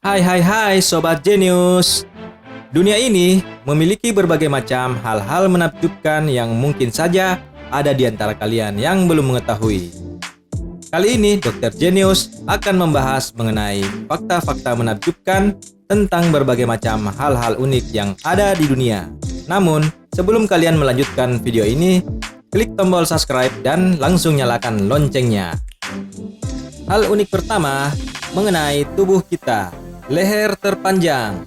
Hai Sobat Jenius. Dunia ini memiliki berbagai macam hal-hal menakjubkan yang mungkin saja ada di antara kalian yang belum mengetahui. Kali ini Dr. Jenius akan membahas mengenai fakta-fakta menakjubkan tentang berbagai macam hal-hal unik yang ada di dunia. Namun, sebelum kalian melanjutkan video ini, klik tombol subscribe dan langsung nyalakan loncengnya. Hal unik pertama mengenai tubuh kita. Leher terpanjang.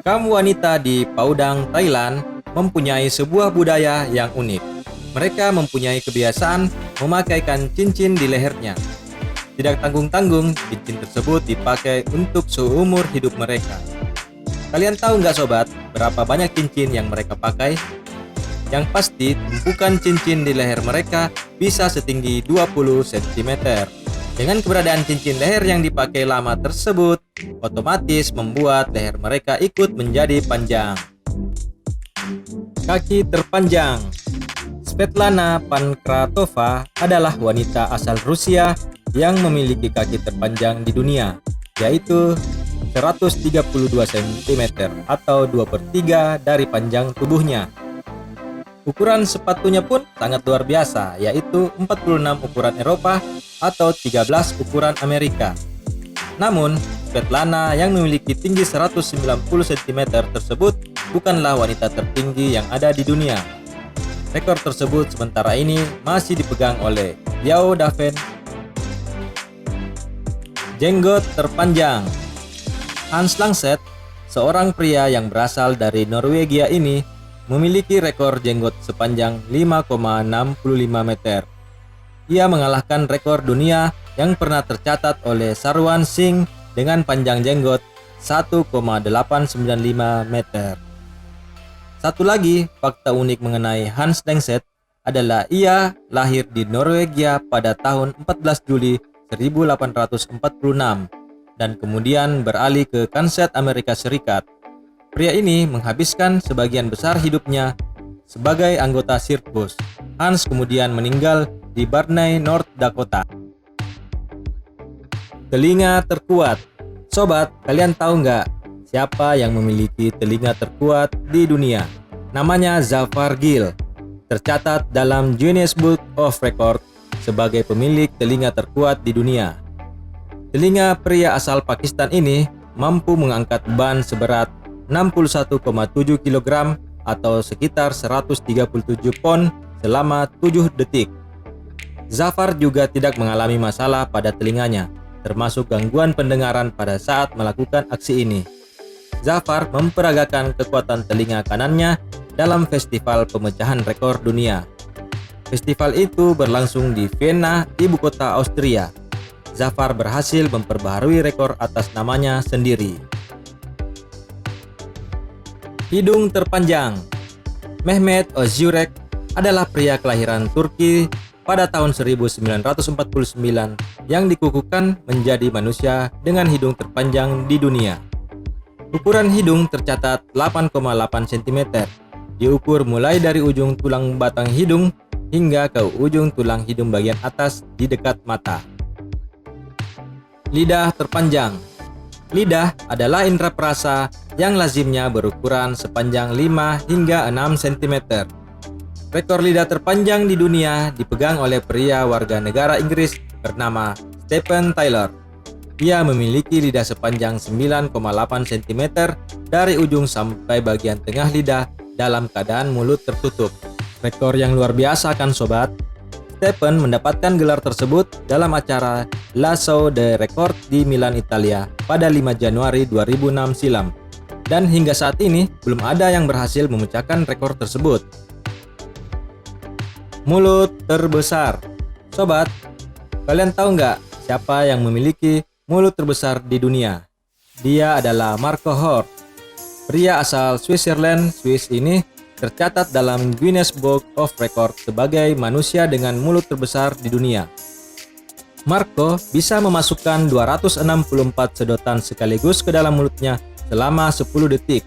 Kaum wanita di Padang, Thailand mempunyai sebuah budaya yang unik. Mereka mempunyai kebiasaan memakaikan cincin di lehernya. Tidak tanggung-tanggung, cincin tersebut dipakai untuk seumur hidup mereka. Kalian tahu nggak sobat, berapa banyak cincin yang mereka pakai? Yang pasti, tumpukan cincin di leher mereka bisa setinggi 20 cm. Dengan keberadaan cincin leher yang dipakai lama tersebut, otomatis membuat leher mereka ikut menjadi panjang. Kaki terpanjang. Svetlana Pankratova adalah wanita asal Rusia yang memiliki kaki terpanjang di dunia, yaitu 132 cm atau 2/3 dari panjang tubuhnya. Ukuran sepatunya pun sangat luar biasa, yaitu 46 ukuran Eropa atau 13 ukuran Amerika. Namun, Svetlana yang memiliki tinggi 190 cm tersebut bukanlah wanita tertinggi yang ada di dunia. Rekor tersebut sementara ini masih dipegang oleh Liao Dafen. Jenggot terpanjang. Hans Langseth, seorang pria yang berasal dari Norwegia ini, memiliki rekor jenggot sepanjang 5,65 meter. Ia mengalahkan rekor dunia yang pernah tercatat oleh Sarwan Singh dengan panjang jenggot 1,895 meter. Satu lagi fakta unik mengenai Hans Langseth adalah ia lahir di Norwegia pada tahun 14 Juli 1846 dan kemudian beralih ke Kansas, Amerika Serikat. Pria ini menghabiskan sebagian besar hidupnya sebagai anggota sirkus. Hans kemudian meninggal di Barney, North Dakota. Telinga terkuat. Sobat, kalian tahu nggak siapa yang memiliki telinga terkuat di dunia? Namanya Zafar Gill. Tercatat dalam Guinness Book of Records sebagai pemilik telinga terkuat di dunia. Telinga pria asal Pakistan ini mampu mengangkat beban seberat 61,7 kg atau sekitar 137 pon selama 7 detik. Zafar juga tidak mengalami masalah pada telinganya, termasuk gangguan pendengaran pada saat melakukan aksi ini. Zafar memperagakan kekuatan telinga kanannya dalam festival pemecahan rekor dunia. Festival itu berlangsung di Vienna, ibu kota Austria. Zafar berhasil memperbaharui rekor atas namanya sendiri. Hidung terpanjang. Mehmet Özürek adalah pria kelahiran Turki pada tahun 1949 yang dikukuhkan menjadi manusia dengan hidung terpanjang di dunia. Ukuran hidung tercatat 8,8 cm. Diukur mulai dari ujung tulang batang hidung hingga ke ujung tulang hidung bagian atas di dekat mata. Lidah terpanjang. Lidah adalah indera perasa yang lazimnya berukuran sepanjang 5 hingga 6 cm. Rekor lidah terpanjang di dunia dipegang oleh pria warga negara Inggris bernama Stephen Taylor. Ia memiliki lidah sepanjang 9,8 cm dari ujung sampai bagian tengah lidah dalam keadaan mulut tertutup. Rekor yang luar biasa kan sobat? Stephen mendapatkan gelar tersebut dalam acara La Show de Record di Milan, Italia pada 5 Januari 2006 silam. Dan hingga saat ini belum ada yang berhasil memecahkan rekor tersebut. Mulut terbesar. Sobat, kalian tahu nggak siapa yang memiliki mulut terbesar di dunia? Dia adalah Marco Hort. Pria asal Switzerland, Swiss ini tercatat dalam Guinness Book of Records sebagai manusia dengan mulut terbesar di dunia. Marco bisa memasukkan 264 sedotan sekaligus ke dalam mulutnya selama 10 detik.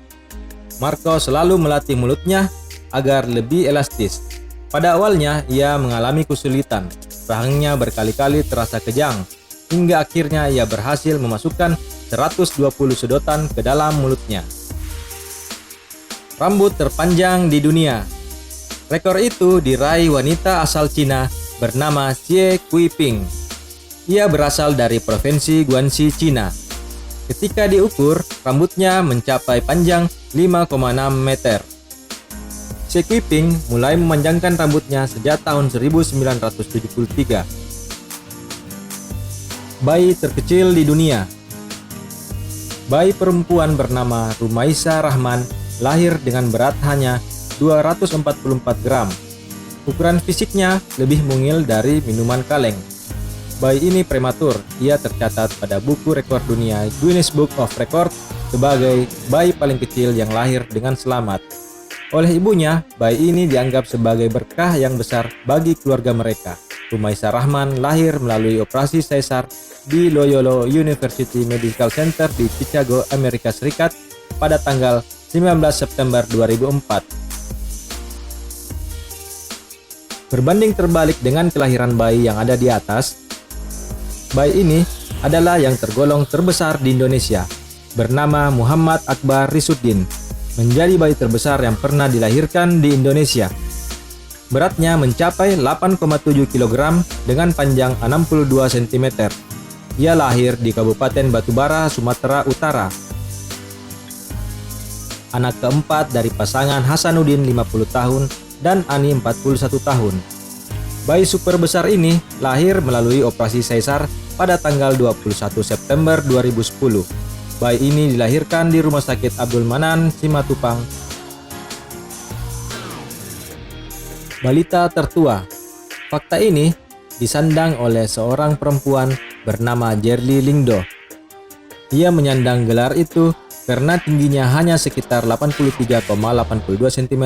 Marco selalu melatih mulutnya agar lebih elastis. Pada awalnya ia mengalami kesulitan, rahangnya berkali-kali terasa kejang. hingga akhirnya ia berhasil memasukkan 120 sedotan ke dalam mulutnya. Rambut terpanjang di dunia. Rekor itu diraih wanita asal Cina bernama Xie Kuiping. Ia berasal dari provinsi Guangxi, Cina. Ketika diukur, rambutnya mencapai panjang 5,6 meter. Xie Kuiping mulai memanjangkan rambutnya sejak tahun 1973. Bayi terkecil di dunia. Bayi perempuan bernama Rumaisa Rahman lahir dengan berat hanya 244 gram. Ukuran fisiknya lebih mungil dari minuman kaleng. Bayi ini prematur. Ia tercatat pada buku rekor dunia Guinness Book of Records sebagai bayi paling kecil yang lahir dengan selamat. Oleh ibunya, bayi ini dianggap sebagai berkah yang besar bagi keluarga mereka. Rumaisa Rahman lahir melalui operasi sesar di Loyola University Medical Center di Chicago, Amerika Serikat pada tanggal 19 September 2004. Berbanding terbalik dengan kelahiran bayi yang ada di atas, bayi ini adalah yang tergolong terbesar di Indonesia, bernama Muhammad Akbar Risuddin, menjadi bayi terbesar yang pernah dilahirkan di Indonesia. Beratnya mencapai 8,7 kg dengan panjang 62 cm. Ia lahir di Kabupaten Batubara, Sumatera Utara. Anak keempat dari pasangan Hasanuddin 50 tahun dan Ani 41 tahun. Bayi super besar ini lahir melalui operasi sesar pada tanggal 21 September 2010. Bayi ini dilahirkan di Rumah Sakit Abdul Manan, Simatupang. Balita tertua. Fakta ini disandang oleh seorang perempuan bernama Jerly Lingdo. Ia menyandang gelar itu karena tingginya hanya sekitar 83,82 cm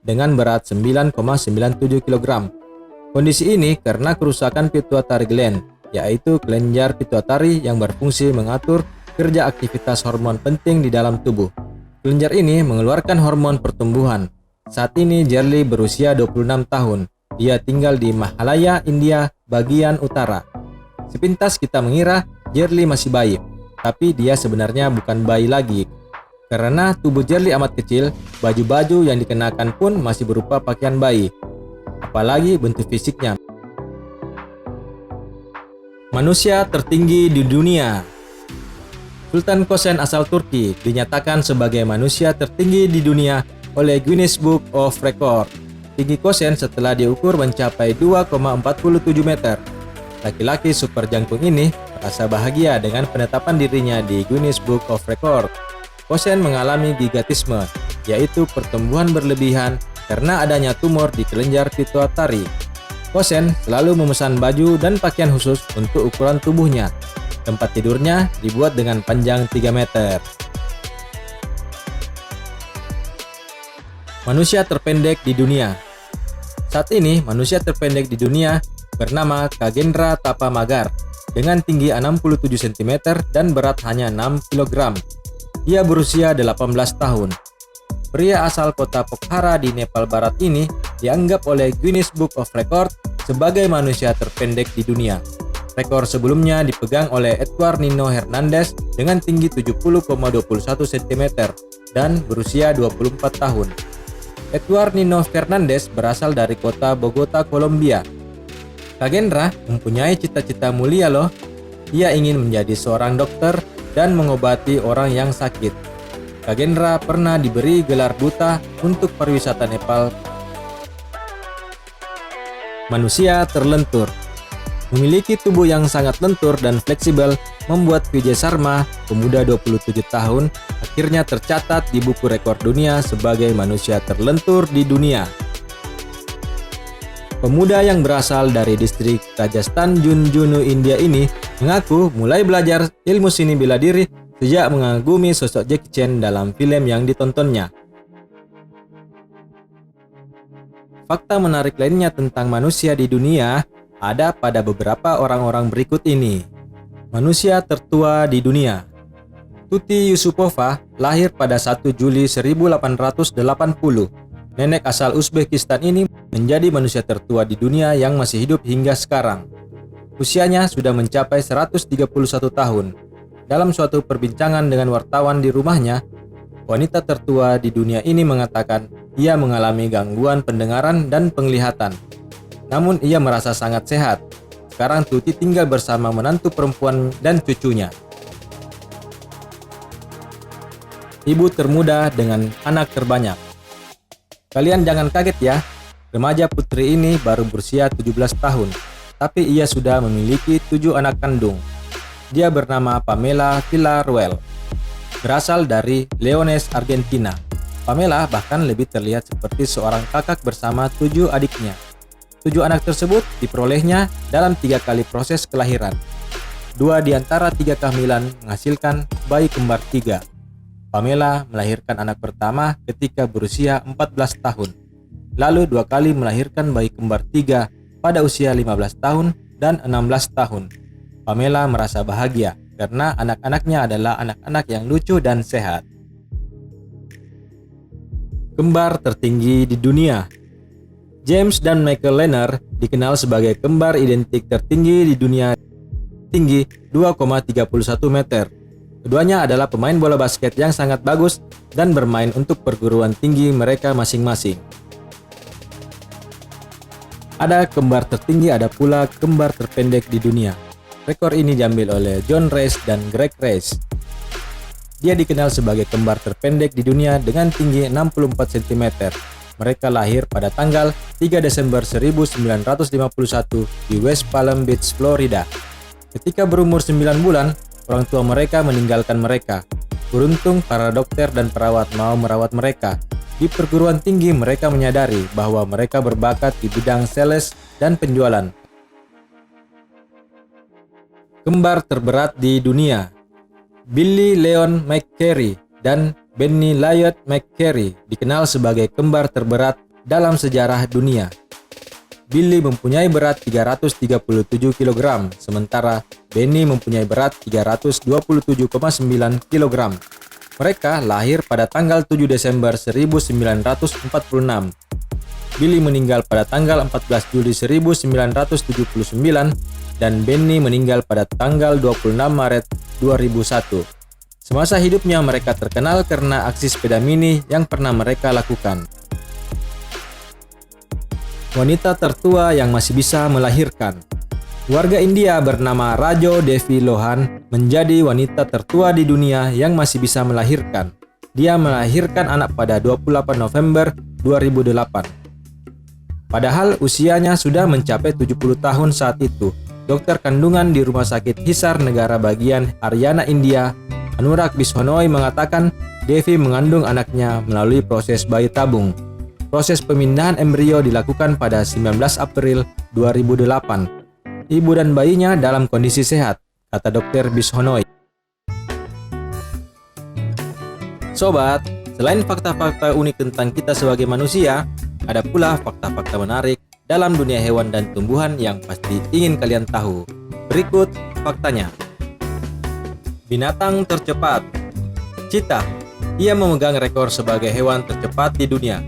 dengan berat 9,97 kg. Kondisi ini karena kerusakan pituitary gland, yaitu kelenjar pituitari yang berfungsi mengatur kerja aktivitas hormon penting di dalam tubuh. Kelenjar ini mengeluarkan hormon pertumbuhan. Saat ini Jerly berusia 26 tahun. Dia tinggal di Mahalaya, India, bagian utara. Sepintas kita mengira Jerly masih bayi, tapi dia sebenarnya bukan bayi lagi. Karena tubuh Jerly amat kecil, baju-baju yang dikenakan pun masih berupa pakaian bayi. Apalagi bentuk fisiknya. Manusia tertinggi di dunia. Sultan Kosen asal Turki dinyatakan sebagai manusia tertinggi di dunia oleh Guinness Book of Records. Tinggi Kosen setelah diukur mencapai 2,47 meter. Laki-laki super jangkung ini merasa bahagia dengan penetapan dirinya di Guinness Book of Records. Kosen mengalami gigantisme, yaitu pertumbuhan berlebihan karena adanya tumor di kelenjar pituitari. Kosen selalu memesan baju dan pakaian khusus untuk ukuran tubuhnya. Tempat tidurnya dibuat dengan panjang 3 meter. Manusia terpendek di dunia. Saat ini, manusia terpendek di dunia bernama Khagendra Tapamagar dengan tinggi 67 cm dan berat hanya 6 kg. Ia berusia 18 tahun. Pria asal kota Pokhara di Nepal Barat ini dianggap oleh Guinness Book of Records sebagai manusia terpendek di dunia. Rekor sebelumnya dipegang oleh Edward Nino Hernandez dengan tinggi 70,21 cm dan berusia 24 tahun. Edward Nino Fernandez berasal dari kota Bogota, Kolombia. Khagendra mempunyai cita-cita mulia loh. Ia ingin menjadi seorang dokter dan mengobati orang yang sakit. Khagendra pernah diberi gelar duta untuk pariwisata Nepal. Manusia terlentur. Memiliki tubuh yang sangat lentur dan fleksibel membuat Vijay Sharma, pemuda 27 tahun, akhirnya tercatat di buku rekor dunia sebagai manusia terlentur di dunia. Pemuda yang berasal dari distrik Rajasthan, Junjunu, India ini mengaku mulai belajar ilmu seni bela diri sejak mengagumi sosok Jackie Chan dalam film yang ditontonnya. Fakta menarik lainnya tentang manusia di dunia ada pada beberapa orang-orang berikut ini. Manusia tertua di dunia. Tuti Yusupova lahir pada 1 Juli 1880. Nenek asal Uzbekistan ini menjadi manusia tertua di dunia yang masih hidup hingga sekarang. Usianya sudah mencapai 131 tahun. Dalam suatu perbincangan dengan wartawan di rumahnya, wanita tertua di dunia ini mengatakan ia mengalami gangguan pendengaran dan penglihatan. Namun ia merasa sangat sehat. Sekarang Tuti tinggal bersama menantu perempuan dan cucunya. Ibu termuda dengan anak terbanyak. Kalian jangan kaget ya, remaja putri ini baru berusia 17 tahun, tapi ia sudah memiliki 7 anak kandung. Dia bernama Pamela Villarroel, berasal dari Leones, Argentina. Pamela bahkan lebih terlihat seperti seorang kakak bersama 7 adiknya. 7 anak tersebut diperolehnya dalam 3 kali proses kelahiran. 2 di antara 3 kehamilan menghasilkan bayi kembar 3. Pamela melahirkan anak pertama ketika berusia 14 tahun. Lalu 2 kali melahirkan bayi kembar 3 pada usia 15 tahun dan 16 tahun. Pamela merasa bahagia karena anak-anaknya adalah anak-anak yang lucu dan sehat. Kembar tertinggi di dunia. James dan Michael Lehner dikenal sebagai kembar identik tertinggi di dunia, tinggi 2,31 meter. Keduanya adalah pemain bola basket yang sangat bagus dan bermain untuk perguruan tinggi mereka masing-masing. Ada kembar tertinggi, ada pula kembar terpendek di dunia. Rekor ini diambil oleh John Race dan Greg Race. Dia dikenal sebagai kembar terpendek di dunia dengan tinggi 64 cm. Mereka lahir pada tanggal 3 Desember 1951 di West Palm Beach, Florida. Ketika berumur 9 bulan, orang tua mereka meninggalkan mereka. Beruntung para dokter dan perawat mau merawat mereka. Di perguruan tinggi mereka menyadari bahwa mereka berbakat di bidang sales dan penjualan. Kembar terberat di dunia. Billy Leon McCary dan Benny Lyot McCary dikenal sebagai kembar terberat dalam sejarah dunia. Billy mempunyai berat 337 kg, sementara Benny mempunyai berat 327,9 kg. Mereka lahir pada tanggal 7 Desember 1946. Billy meninggal pada tanggal 14 Juli 1979 dan Benny meninggal pada tanggal 26 Maret 2001. Semasa hidupnya mereka terkenal karena aksi sepeda mini yang pernah mereka lakukan. Wanita tertua yang masih bisa melahirkan. Warga India bernama Rajo Devi Lohan menjadi wanita tertua di dunia yang masih bisa melahirkan. Dia melahirkan anak pada 28 November 2008. Padahal usianya sudah mencapai 70 tahun saat itu. Dokter kandungan di Rumah Sakit Hisar Negara Bagian Haryana, India, Anurag Bishnoi mengatakan Devi mengandung anaknya melalui proses bayi tabung. Proses pemindahan embrio dilakukan pada 19 April 2008. Ibu dan bayinya dalam kondisi sehat, kata Dr. Bishnoi. Sobat, selain fakta-fakta unik tentang kita sebagai manusia, ada pula fakta-fakta menarik dalam dunia hewan dan tumbuhan yang pasti ingin kalian tahu. Berikut faktanya. Binatang tercepat. Cheetah. Ia memegang rekor sebagai hewan tercepat di dunia.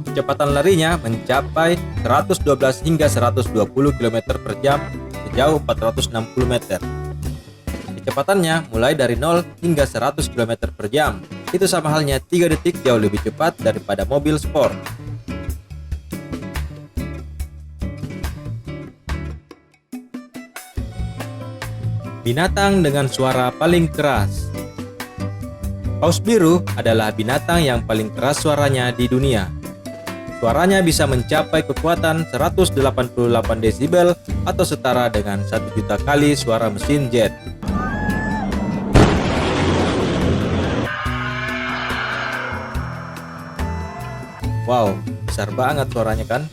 Kecepatan larinya mencapai 112 hingga 120 km per jam sejauh 460 meter. Kecepatannya mulai dari 0 hingga 100 km per jam. Itu sama halnya 3 detik jauh lebih cepat daripada mobil sport. Binatang dengan suara paling keras. Paus biru adalah binatang yang paling keras suaranya di dunia. Suaranya bisa mencapai kekuatan 188 desibel atau setara dengan 1 juta kali suara mesin jet. Wow, besar banget suaranya kan?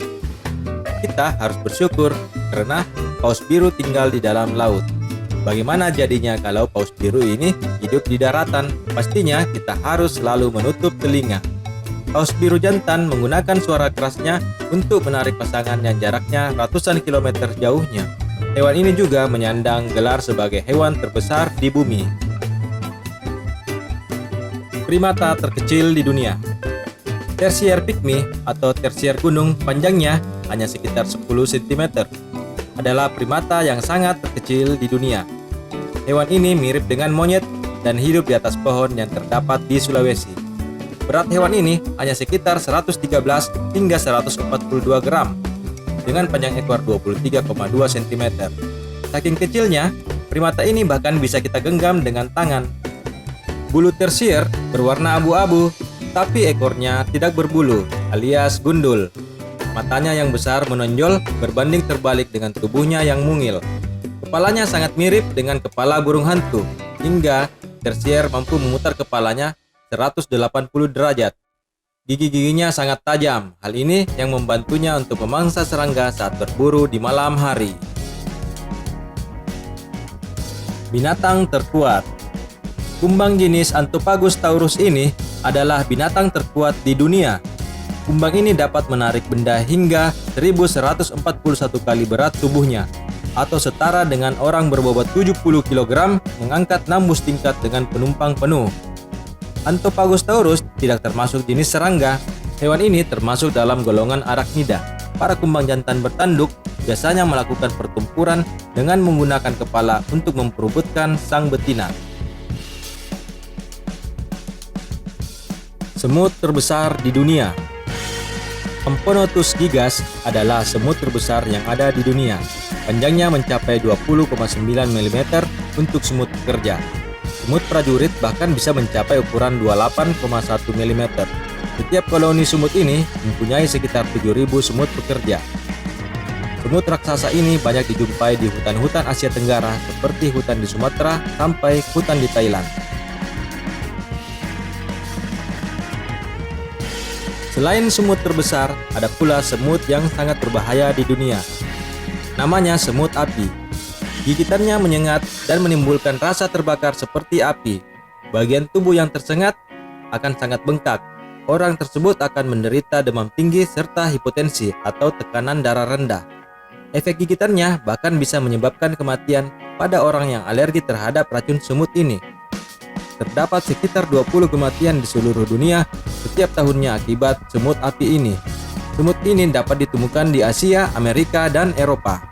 Kita harus bersyukur karena paus biru tinggal di dalam laut. Bagaimana jadinya kalau paus biru ini hidup di daratan? Pastinya kita harus selalu menutup telinga. Paus biru jantan menggunakan suara kerasnya untuk menarik pasangan yang jaraknya ratusan kilometer jauhnya. Hewan ini juga menyandang gelar sebagai hewan terbesar di bumi. Primata terkecil di dunia. Tersier pygmy atau tersier gunung panjangnya hanya sekitar 10 cm. adalah primata yang sangat terkecil di dunia. Hewan ini mirip dengan monyet dan hidup di atas pohon yang terdapat di Sulawesi. Berat hewan ini hanya sekitar 113 hingga 142 gram, dengan panjang ekor 23,2 cm. Saking kecilnya, primata ini bahkan bisa kita genggam dengan tangan. Bulu tersier berwarna abu-abu, tapi ekornya tidak berbulu, alias gundul. Matanya yang besar menonjol berbanding terbalik dengan tubuhnya yang mungil. Kepalanya sangat mirip dengan kepala burung hantu, hingga tersier mampu memutar kepalanya 180 derajat. Gigi-giginya sangat tajam, hal ini yang membantunya untuk memangsa serangga saat berburu di malam hari. Binatang terkuat. Kumbang jenis Anthopagus taurus ini adalah binatang terkuat di dunia. Kumbang ini dapat menarik benda hingga 1141 kali berat tubuhnya, atau setara dengan orang berbobot 70 kg mengangkat 6 bus tingkat dengan penumpang penuh. Anthopagus taurus tidak termasuk jenis serangga. Hewan ini termasuk dalam golongan arachnida. Para kumbang jantan bertanduk biasanya melakukan pertempuran dengan menggunakan kepala untuk memperebutkan sang betina. Semut terbesar di dunia. Amphonotus gigas adalah semut terbesar yang ada di dunia. Panjangnya mencapai 20,9 mm untuk semut pekerja. Semut prajurit bahkan bisa mencapai ukuran 28,1 mm. Setiap koloni semut ini mempunyai sekitar 7.000 semut pekerja. Semut raksasa ini banyak dijumpai di hutan-hutan Asia Tenggara seperti hutan di Sumatera sampai hutan di Thailand. Selain semut terbesar, ada pula semut yang sangat berbahaya di dunia. Namanya semut api. Gigitannya menyengat dan menimbulkan rasa terbakar seperti api. Bagian tubuh yang tersengat akan sangat bengkak. Orang tersebut akan menderita demam tinggi serta hipotensi atau tekanan darah rendah. Efek gigitannya bahkan bisa menyebabkan kematian pada orang yang alergi terhadap racun semut ini. Terdapat sekitar 20 kematian di seluruh dunia setiap tahunnya akibat semut api ini. Semut ini dapat ditemukan di Asia, Amerika, dan Eropa.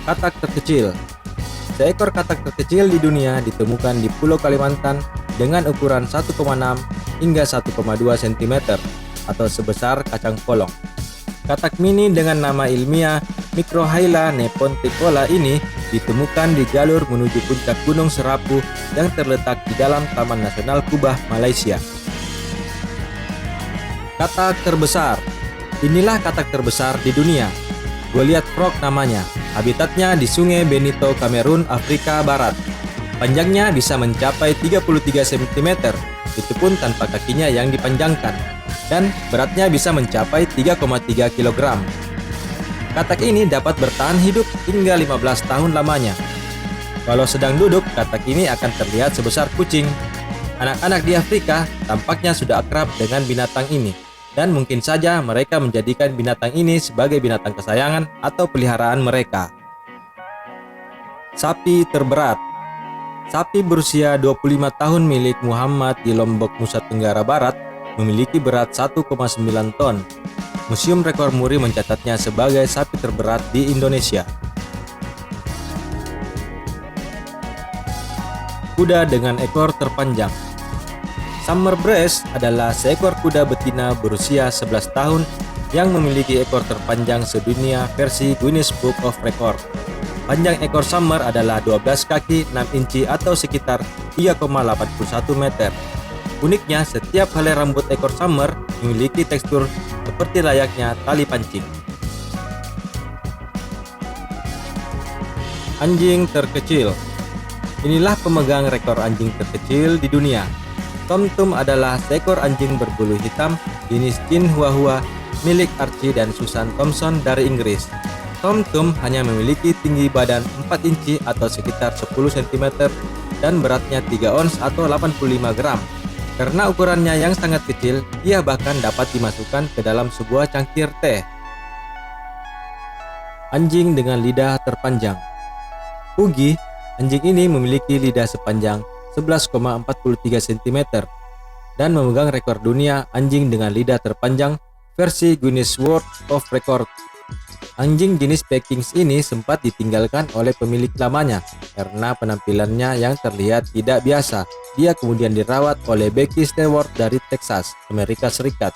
Katak terkecil. Seekor katak terkecil di dunia ditemukan di Pulau Kalimantan dengan ukuran 1,6 hingga 1,2 cm atau sebesar kacang polong. Katak mini dengan nama ilmiah Microhyla neponticola ini ditemukan di jalur menuju puncak Gunung Serapu yang terletak di dalam Taman Nasional Kubah, Malaysia. Katak terbesar. Inilah katak terbesar di dunia. Goliath frog namanya. Habitatnya di Sungai Benito, Kamerun, Afrika Barat. Panjangnya bisa mencapai 33 cm, itu pun tanpa kakinya yang dipanjangkan. Dan beratnya bisa mencapai 3,3 kg. Katak ini dapat bertahan hidup hingga 15 tahun lamanya. Kalau sedang duduk, katak ini akan terlihat sebesar kucing. Anak-anak di Afrika tampaknya sudah akrab dengan binatang ini, dan mungkin saja mereka menjadikan binatang ini sebagai binatang kesayangan atau peliharaan mereka. Sapi terberat. Sapi berusia 25 tahun milik Muhammad di Lombok, Nusa Tenggara Barat memiliki berat 1,9 ton. Museum Rekor Muri mencatatnya sebagai sapi terberat di Indonesia. Kuda dengan ekor terpanjang. Summer Breast adalah seekor kuda betina berusia 11 tahun yang memiliki ekor terpanjang sedunia versi Guinness Book of Record. Panjang ekor Summer adalah 12 kaki 6 inci atau sekitar 3,81 meter. Uniknya, setiap helai rambut ekor Summer memiliki tekstur seperti layaknya tali pancing. Anjing terkecil. Inilah pemegang rekor anjing terkecil di dunia. Tom Thumb adalah seekor anjing berbulu hitam jenis Chihuahua milik Archie dan Susan Thompson dari Inggris. Tom Thumb hanya memiliki tinggi badan 4 inci atau sekitar 10 cm dan beratnya 3 ons atau 85 gram. Karena ukurannya yang sangat kecil, ia bahkan dapat dimasukkan ke dalam sebuah cangkir teh. Anjing dengan lidah terpanjang. Puggy, anjing ini memiliki lidah sepanjang 11,43 cm dan memegang rekor dunia anjing dengan lidah terpanjang versi Guinness World of Record Anjing jenis Pekings ini sempat ditinggalkan oleh pemilik lamanya karena penampilannya yang terlihat tidak biasa. Dia kemudian dirawat oleh Becky Stewart dari Texas, Amerika Serikat.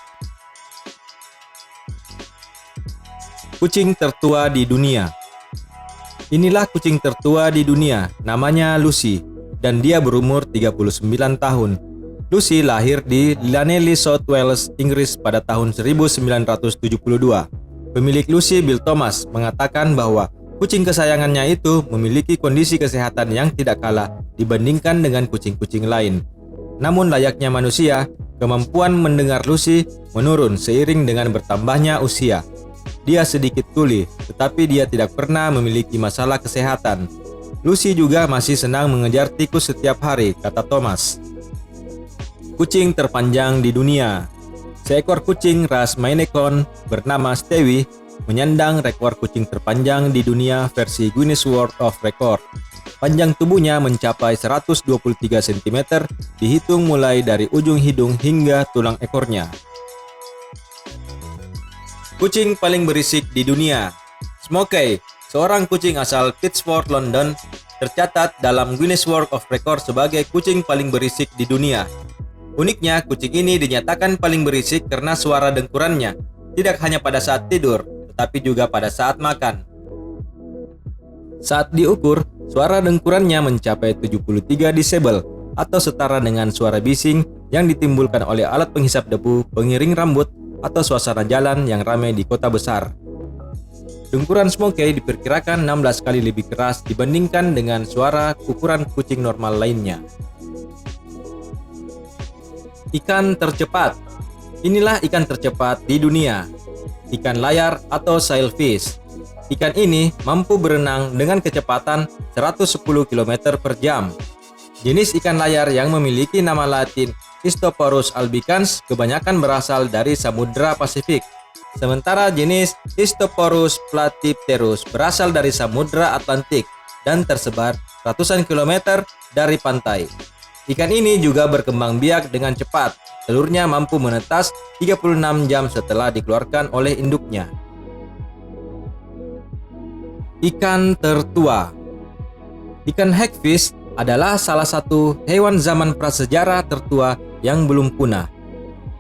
Kucing tertua di dunia. Inilah kucing tertua di dunia, namanya Lucy, dan dia berumur 39 tahun. Lucy lahir di Llanelli, South Wales, Inggris pada tahun 1972. Pemilik Lucy, Bill Thomas, mengatakan bahwa kucing kesayangannya itu memiliki kondisi kesehatan yang tidak kalah dibandingkan dengan kucing-kucing lain. Namun layaknya manusia, kemampuan mendengar Lucy menurun seiring dengan bertambahnya usia. Dia sedikit tuli, tetapi dia tidak pernah memiliki masalah kesehatan. Lucy juga masih senang mengejar tikus setiap hari, kata Thomas. Kucing terpanjang di dunia. Seekor kucing ras Maine Coon bernama Stewie menyandang rekor kucing terpanjang di dunia versi Guinness World of Record. Panjang tubuhnya mencapai 123 cm, dihitung mulai dari ujung hidung hingga tulang ekornya. Kucing paling berisik di dunia. Smokey, seorang kucing asal Pittsford, London, tercatat dalam Guinness World of Record sebagai kucing paling berisik di dunia. Uniknya, kucing ini dinyatakan paling berisik karena suara dengkurannya, tidak hanya pada saat tidur, tetapi juga pada saat makan. Saat diukur, suara dengkurannya mencapai 73 desibel, atau setara dengan suara bising yang ditimbulkan oleh alat penghisap debu, pengiring rambut, atau suasana jalan yang ramai di kota besar. Dengkuran Smokey diperkirakan 16 kali lebih keras dibandingkan dengan suara ukuran kucing normal lainnya. Ikan tercepat. Inilah ikan tercepat di dunia. Ikan layar atau sailfish. Ikan ini mampu berenang dengan kecepatan 110 km per jam. Jenis ikan layar yang memiliki nama latin Istoporus albicans kebanyakan berasal dari Samudra Pasifik. Sementara jenis Istoporus platypterus berasal dari Samudra Atlantik dan tersebar ratusan kilometer dari pantai. Ikan ini juga berkembang biak dengan cepat. Telurnya mampu menetas 36 jam setelah dikeluarkan oleh induknya. Ikan tertua. Ikan hagfish adalah salah satu hewan zaman prasejarah tertua yang belum punah.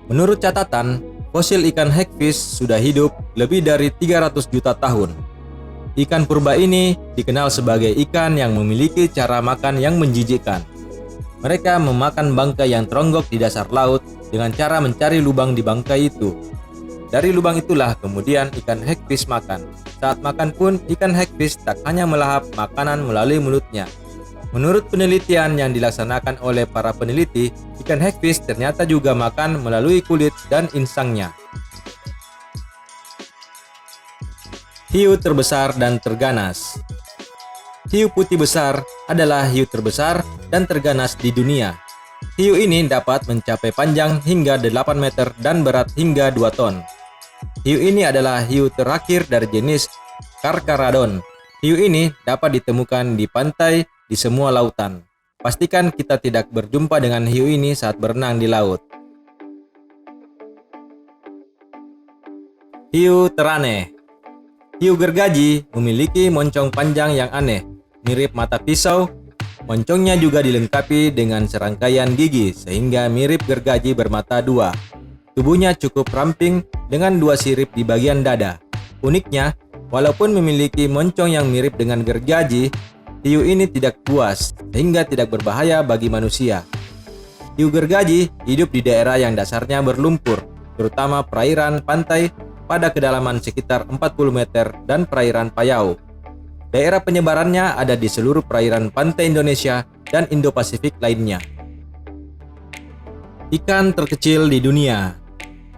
Menurut catatan, fosil ikan hagfish sudah hidup lebih dari 300 juta tahun. Ikan purba ini dikenal sebagai ikan yang memiliki cara makan yang menjijikkan. Mereka memakan bangkai yang teronggok di dasar laut dengan cara mencari lubang di bangkai itu. Dari lubang itulah kemudian ikan hagfish makan. Saat makan pun, ikan hagfish tak hanya melahap makanan melalui mulutnya. Menurut penelitian yang dilaksanakan oleh para peneliti, ikan hagfish ternyata juga makan melalui kulit dan insangnya. Hiu terbesar dan terganas. Hiu putih besar adalah hiu terbesar dan terganas di dunia. Hiu ini dapat mencapai panjang hingga 8 meter dan berat hingga 2 ton. Hiu ini adalah hiu terakhir dari jenis Carcharodon. Hiu ini dapat ditemukan di pantai di semua lautan. Pastikan kita tidak berjumpa dengan hiu ini saat berenang di laut. Hiu teraneh. Hiu gergaji memiliki moncong panjang yang aneh, mirip mata pisau. Moncongnya juga dilengkapi dengan serangkaian gigi sehingga mirip gergaji bermata dua. Tubuhnya cukup ramping dengan 2 sirip di bagian dada. Uniknya, walaupun memiliki moncong yang mirip dengan gergaji, hiu ini tidak buas sehingga tidak berbahaya bagi manusia. Hiu gergaji hidup di daerah yang dasarnya berlumpur, terutama perairan pantai pada kedalaman sekitar 40 meter dan perairan payau. Daerah penyebarannya ada di seluruh perairan pantai Indonesia dan Indo-Pasifik lainnya. Ikan terkecil di dunia.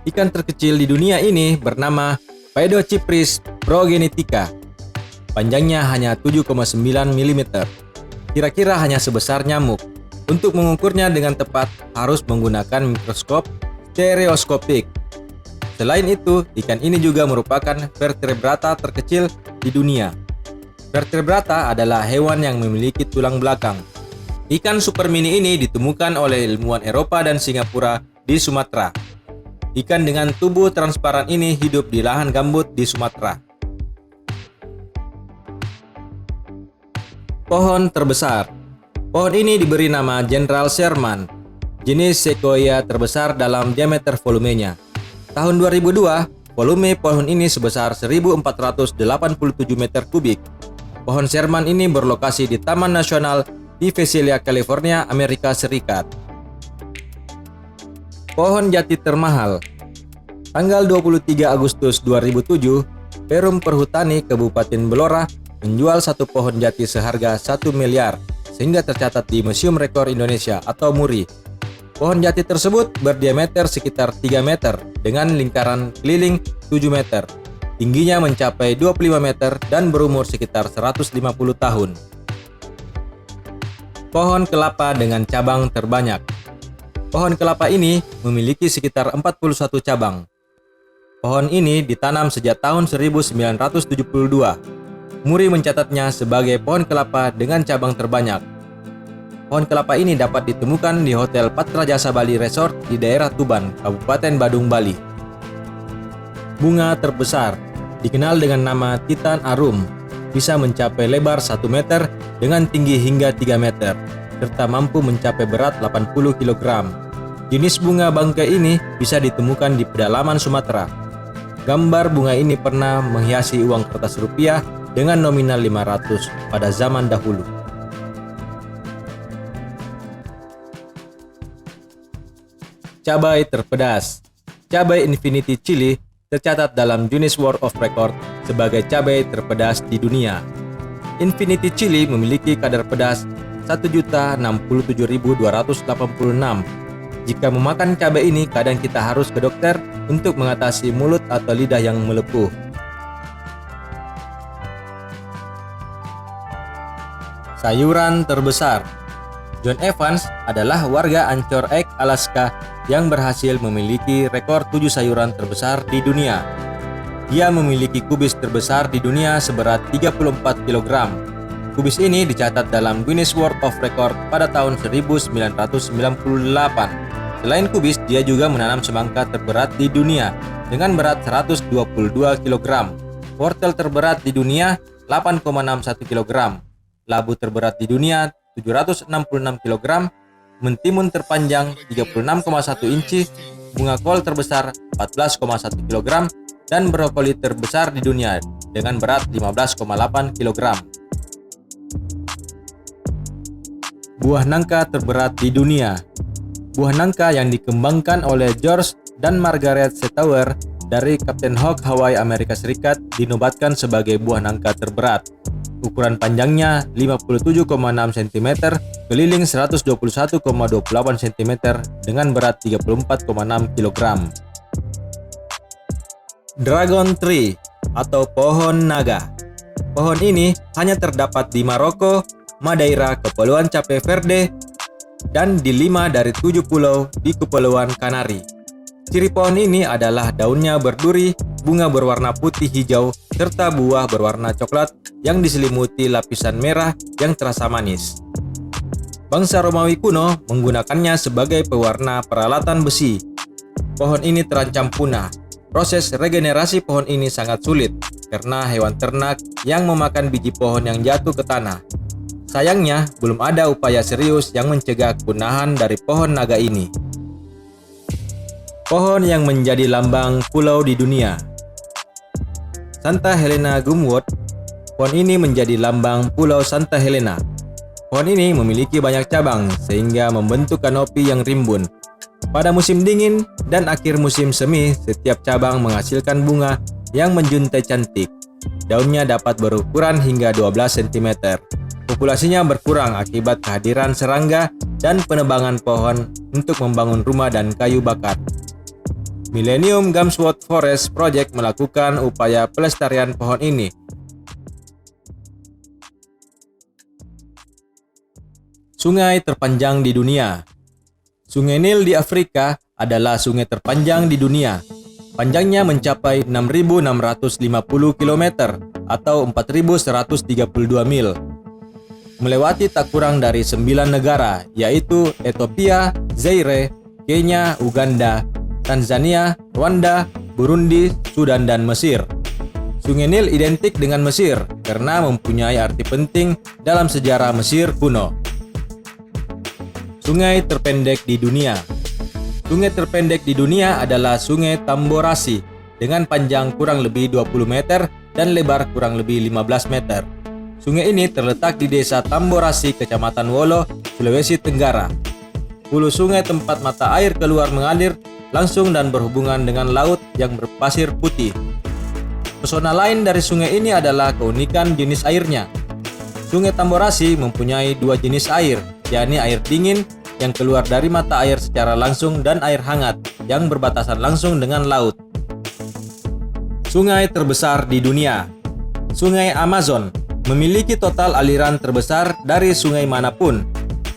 Ikan terkecil di dunia ini bernama Paedocypris progenetica. Panjangnya hanya 7,9 mm. Kira-kira hanya sebesar nyamuk. Untuk mengukurnya dengan tepat harus menggunakan mikroskop stereoskopik. Selain itu, ikan ini juga merupakan vertebrata terkecil di dunia. Vertebrata adalah hewan yang memiliki tulang belakang. Ikan super mini ini ditemukan oleh ilmuwan Eropa dan Singapura di Sumatera. Ikan dengan tubuh transparan ini hidup di lahan gambut di Sumatera. Pohon terbesar. Pohon ini diberi nama Jenderal Sherman, jenis sequoia terbesar dalam diameter volumenya. Tahun 2002, volume pohon ini sebesar 1.487 meter kubik. Pohon Sherman ini berlokasi di Taman Nasional di Visalia, California, Amerika Serikat. Pohon jati termahal. Tanggal 23 Agustus 2007, Perum Perhutani Kabupaten Blora menjual satu pohon jati seharga 1 miliar, sehingga tercatat di Museum Rekor Indonesia atau MURI. Pohon jati tersebut berdiameter sekitar 3 meter dengan lingkaran keliling 7 meter. Tingginya mencapai 25 meter dan berumur sekitar 150 tahun. Pohon kelapa dengan cabang terbanyak. Pohon kelapa ini memiliki sekitar 41 cabang. Pohon ini ditanam sejak tahun 1972. MURI mencatatnya sebagai pohon kelapa dengan cabang terbanyak. Pohon kelapa ini dapat ditemukan di Hotel Patra Jasa Bali Resort di daerah Tuban, Kabupaten Badung, Bali. Bunga terbesar, dikenal dengan nama Titan Arum, bisa mencapai lebar 1 meter dengan tinggi hingga 3 meter, serta mampu mencapai berat 80 kg. Jenis bunga bangkai ini bisa ditemukan di pedalaman Sumatera. Gambar bunga ini pernah menghiasi uang kertas rupiah dengan nominal 500 pada zaman dahulu. Cabai terpedas. Cabai Infinity Chili tercatat dalam Guinness World of Record sebagai cabai terpedas di dunia. Infinity Chili memiliki kadar pedas 1.067.286. Jika memakan cabai ini, kadang kita harus ke dokter untuk mengatasi mulut atau lidah yang melepuh. Sayuran terbesar. John Evans adalah warga Anchor Egg, Alaska yang berhasil memiliki rekor 7 sayuran terbesar di dunia. Dia memiliki kubis terbesar di dunia seberat 34 kg. Kubis ini dicatat dalam Guinness World of Record pada tahun 1998. Selain kubis, dia juga menanam semangka terberat di dunia dengan berat 122 kg. Wortel terberat di dunia 8,61 kg. Labu terberat di dunia 766 kg. Mentimun terpanjang 36,1 inci. Bunga kol terbesar 14,1 kg. Dan brokoli terbesar di dunia dengan berat 15,8 kg. Buah nangka terberat di dunia. Buah nangka yang dikembangkan oleh George dan Margaret Setower dari Captain Hawk, Hawaii, Amerika Serikat dinobatkan sebagai buah nangka terberat. Ukuran panjangnya 57,6 cm, keliling 121,28 cm dengan berat 34,6 kg. Dragon Tree atau pohon naga. Pohon ini hanya terdapat di Maroko, Madeira, Kepulauan Cape Verde, dan di 5 dari 7 pulau di Kepulauan Kanari. Ciri pohon ini adalah daunnya berduri, bunga berwarna putih hijau, serta buah berwarna coklat yang diselimuti lapisan merah yang terasa manis. Bangsa Romawi kuno menggunakannya sebagai pewarna peralatan besi. Pohon ini terancam punah. Proses regenerasi pohon ini sangat sulit karena hewan ternak yang memakan biji pohon yang jatuh ke tanah. Sayangnya, belum ada upaya serius yang mencegah kepunahan dari pohon naga ini. Pohon yang menjadi lambang pulau di dunia. Santa Helena Gumwood. Pohon ini menjadi lambang Pulau Santa Helena. Pohon ini memiliki banyak cabang sehingga membentuk kanopi yang rimbun. Pada musim dingin dan akhir musim semi, setiap cabang menghasilkan bunga yang menjuntai cantik. Daunnya dapat berukuran hingga 12 cm. Populasinya berkurang akibat kehadiran serangga dan penebangan pohon untuk membangun rumah dan kayu bakar. Millennium Gumswood Forest Project melakukan upaya pelestarian pohon ini. Sungai terpanjang di dunia. Sungai Nil di Afrika adalah sungai terpanjang di dunia. Panjangnya mencapai 6.650 km atau 4.132 mil. Melewati tak kurang dari 9 negara, yaitu Ethiopia, Zaire, Kenya, Uganda, Tanzania, Rwanda, Burundi, Sudan, dan Mesir. Sungai Nil identik dengan Mesir karena mempunyai arti penting dalam sejarah Mesir kuno. Sungai terpendek di dunia. Sungai terpendek di dunia adalah Sungai Tamborasi dengan panjang kurang lebih 20 meter dan lebar kurang lebih 15 meter. Sungai ini terletak di Desa Tamborasi, Kecamatan Wolo, Sulawesi Tenggara. Hulu sungai tempat mata air keluar mengalir langsung dan berhubungan dengan laut yang berpasir putih. Pesona lain dari sungai ini adalah keunikan jenis airnya. Sungai Tamborasi mempunyai dua jenis air, yakni air dingin yang keluar dari mata air secara langsung dan air hangat yang berbatasan langsung dengan laut. Sungai terbesar di dunia. Sungai Amazon memiliki total aliran terbesar dari sungai manapun.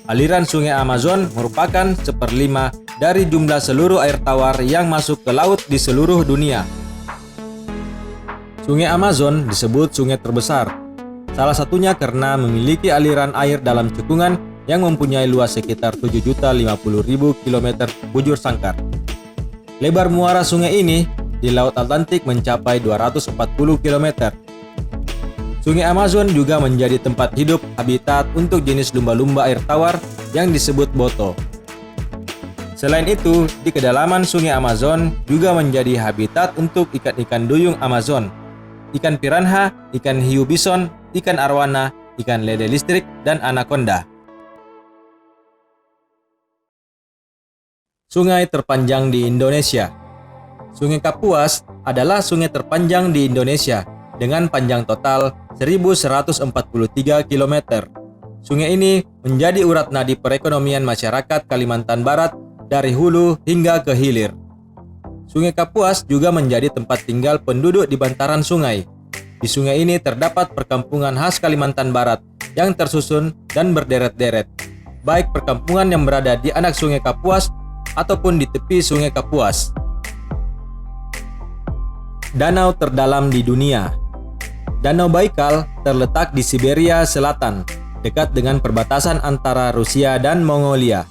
Aliran Sungai Amazon merupakan 1/5 dari jumlah seluruh air tawar yang masuk ke laut di seluruh dunia. Sungai Amazon disebut sungai terbesar, salah satunya karena memiliki aliran air dalam cekungan yang mempunyai luas sekitar 7.050.000 km bujur sangkar. Lebar muara sungai ini di Laut Atlantik mencapai 240 km. Sungai Amazon juga menjadi tempat hidup habitat untuk jenis lumba-lumba air tawar yang disebut boto. Selain itu, di kedalaman Sungai Amazon juga menjadi habitat untuk ikan-ikan duyung Amazon, ikan piranha, ikan hiu bison, ikan arwana, ikan lele listrik, dan anaconda. Sungai terpanjang di Indonesia. Sungai Kapuas adalah sungai terpanjang di Indonesia dengan panjang total 1.143 km. Sungai ini menjadi urat nadi perekonomian masyarakat Kalimantan Barat dari hulu hingga ke hilir. Sungai Kapuas juga menjadi tempat tinggal penduduk di bantaran sungai. Di sungai ini terdapat perkampungan khas Kalimantan Barat yang tersusun dan berderet-deret, baik perkampungan yang berada di anak Sungai Kapuas ataupun di tepi Sungai Kapuas. Danau terdalam di dunia. Danau Baikal terletak di Siberia Selatan, dekat dengan perbatasan antara Rusia dan Mongolia.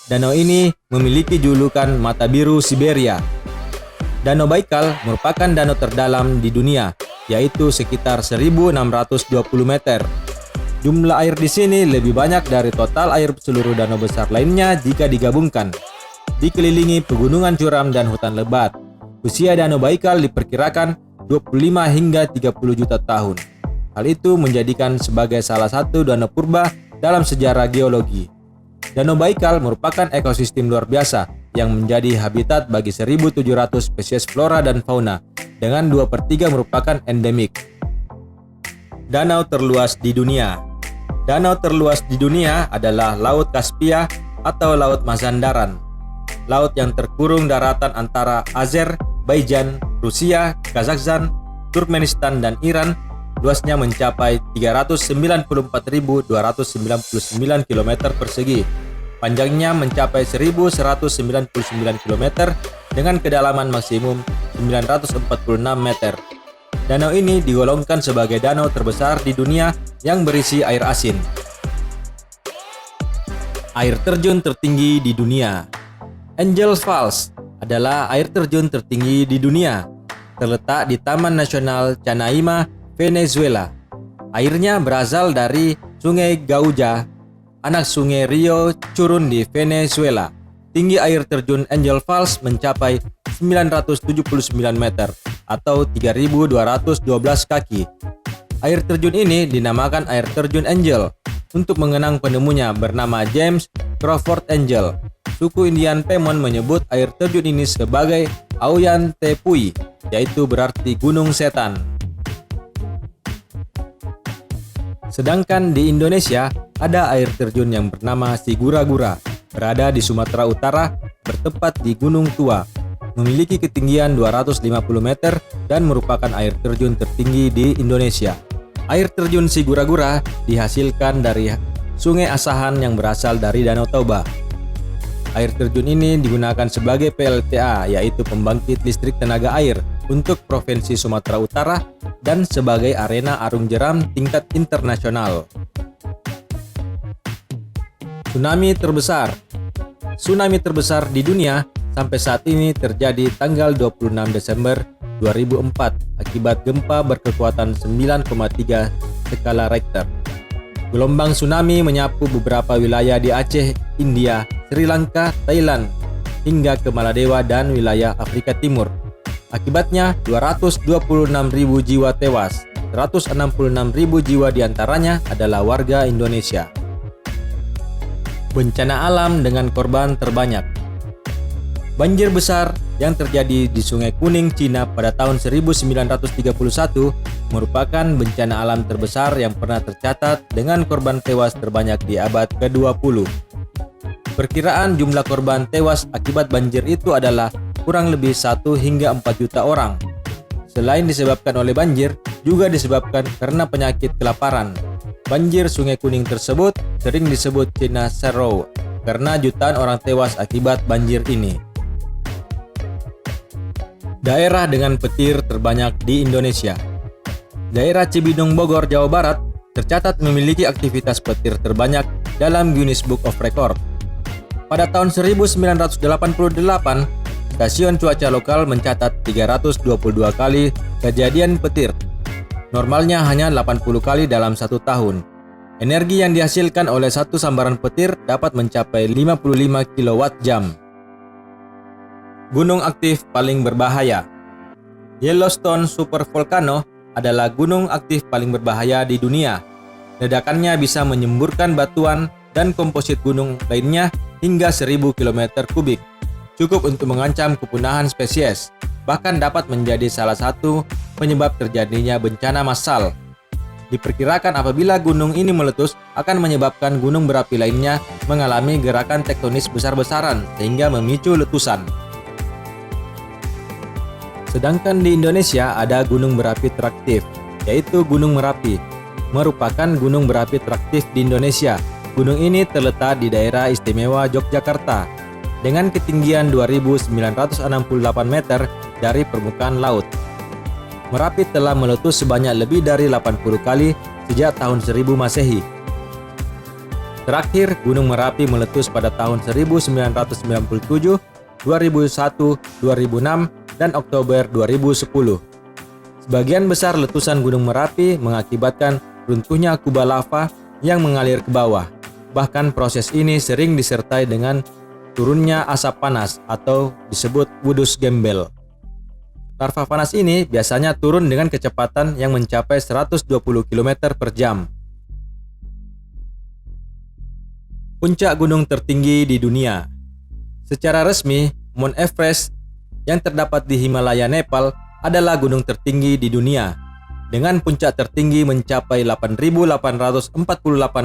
Danau ini memiliki julukan Mata Biru Siberia. Danau Baikal merupakan danau terdalam di dunia, yaitu sekitar 1.620 meter. Jumlah air di sini lebih banyak dari total air seluruh danau besar lainnya jika digabungkan. Dikelilingi pegunungan curam dan hutan lebat. Usia Danau Baikal diperkirakan 25 hingga 30 juta tahun. Hal itu menjadikan sebagai salah satu danau purba dalam sejarah geologi. Danau Baikal merupakan ekosistem luar biasa yang menjadi habitat bagi 1.700 spesies flora dan fauna, dengan 2/3 merupakan endemik. Danau terluas di dunia. Danau terluas di dunia adalah Laut Kaspia atau Laut Mazandaran, laut yang terkurung daratan antara Azerbaijan, Rusia, Kazakhstan, Turkmenistan, dan Iran. Luasnya mencapai 394.299 km persegi. Panjangnya mencapai 1.199 km dengan kedalaman maksimum 946 meter. Danau ini digolongkan sebagai danau terbesar di dunia yang berisi air asin. Air terjun tertinggi di dunia. Angel Falls adalah air terjun tertinggi di dunia. Terletak di Taman Nasional Canaima, Venezuela. Airnya berasal dari Sungai Gauja, anak Sungai Rio Churun di Venezuela. Tinggi air terjun Angel Falls mencapai 979 meter atau 3.212 kaki. Air terjun ini dinamakan air terjun Angel untuk mengenang penemunya bernama James Crawford Angel. Suku Indian Pemon menyebut air terjun ini sebagai Auyan Tepui, yaitu berarti gunung setan. Sedangkan di Indonesia ada air terjun yang bernama Sigura-gura, berada di Sumatera Utara, bertempat di Gunung Tua, memiliki ketinggian 250 meter dan merupakan air terjun tertinggi di Indonesia. Air terjun Sigura-gura dihasilkan dari Sungai Asahan yang berasal dari Danau Toba. Air terjun ini digunakan sebagai PLTA, yaitu pembangkit listrik tenaga air, untuk Provinsi Sumatera Utara dan sebagai arena arung jeram tingkat internasional. Tsunami terbesar. Tsunami terbesar di dunia sampai saat ini terjadi tanggal 26 Desember 2004 akibat gempa berkekuatan 9,3 skala Richter. Gelombang tsunami menyapu beberapa wilayah di Aceh, India, Sri Lanka, Thailand, hingga ke Maladewa dan wilayah Afrika Timur. Akibatnya 226.000 jiwa tewas, 166.000 jiwa diantaranya adalah warga Indonesia. Bencana alam dengan korban terbanyak. Banjir besar yang terjadi di Sungai Kuning, Cina pada tahun 1931 merupakan bencana alam terbesar yang pernah tercatat dengan korban tewas terbanyak di abad ke-20. Perkiraan jumlah korban tewas akibat banjir itu adalah kurang lebih 1 hingga 4 juta orang. Selain disebabkan oleh banjir, juga disebabkan karena penyakit kelaparan. Banjir Sungai Kuning tersebut sering disebut China Sorrow karena jutaan orang tewas akibat banjir ini. Daerah dengan petir terbanyak di Indonesia. Daerah Cibinong, Bogor, Jawa Barat tercatat memiliki aktivitas petir terbanyak dalam Guinness Book of Record. Pada tahun 1988, stasiun cuaca lokal mencatat 322 kali kejadian petir. Normalnya hanya 80 kali dalam satu tahun. Energi yang dihasilkan oleh satu sambaran petir dapat mencapai 55 kWh. Gunung aktif paling berbahaya. Yellowstone Supervolcano adalah gunung aktif paling berbahaya di dunia. Ledakannya bisa menyemburkan batuan dan komposit gunung lainnya hingga 1000 km kubik. Cukup untuk mengancam kepunahan spesies, bahkan dapat menjadi salah satu penyebab terjadinya bencana massal. Diperkirakan apabila gunung ini meletus akan menyebabkan gunung berapi lainnya mengalami gerakan tektonis besar-besaran sehingga memicu letusan. Sedangkan di Indonesia ada gunung berapi teraktif, yaitu Gunung Merapi, merupakan gunung berapi teraktif di Indonesia. Gunung ini terletak di daerah istimewa Yogyakarta, dengan ketinggian 2.968 meter dari permukaan laut. Merapi telah meletus sebanyak lebih dari 80 kali sejak tahun 1000 Masehi. Terakhir, Gunung Merapi meletus pada tahun 1997, 2001, 2006, dan Oktober 2010. Sebagian besar letusan Gunung Merapi mengakibatkan runtuhnya kuba lava yang mengalir ke bawah. Bahkan proses ini sering disertai dengan turunnya asap panas atau disebut wudus gembel. Larva panas ini biasanya turun dengan kecepatan yang mencapai 120 km per jam. Puncak gunung tertinggi di dunia. Secara resmi, Mount Everest yang terdapat di Himalaya, Nepal adalah gunung tertinggi di dunia, dengan puncak tertinggi mencapai 8.848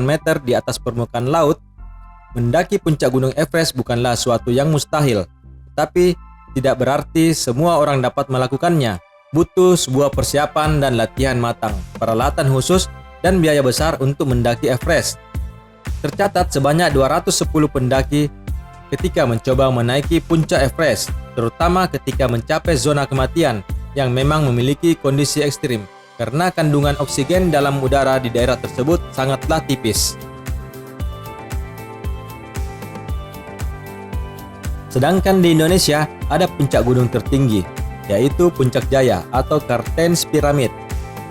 meter di atas permukaan laut. Mendaki puncak gunung Everest bukanlah suatu yang mustahil, tapi tidak berarti semua orang dapat melakukannya. Butuh sebuah persiapan dan latihan matang, peralatan khusus, dan biaya besar untuk mendaki Everest. Tercatat sebanyak 210 pendaki ketika mencoba menaiki puncak Everest, terutama ketika mencapai zona kematian yang memang memiliki kondisi ekstrim karena kandungan oksigen dalam udara di daerah tersebut sangatlah tipis. Sedangkan di Indonesia ada puncak gunung tertinggi, yaitu Puncak Jaya atau Kartens Pyramid.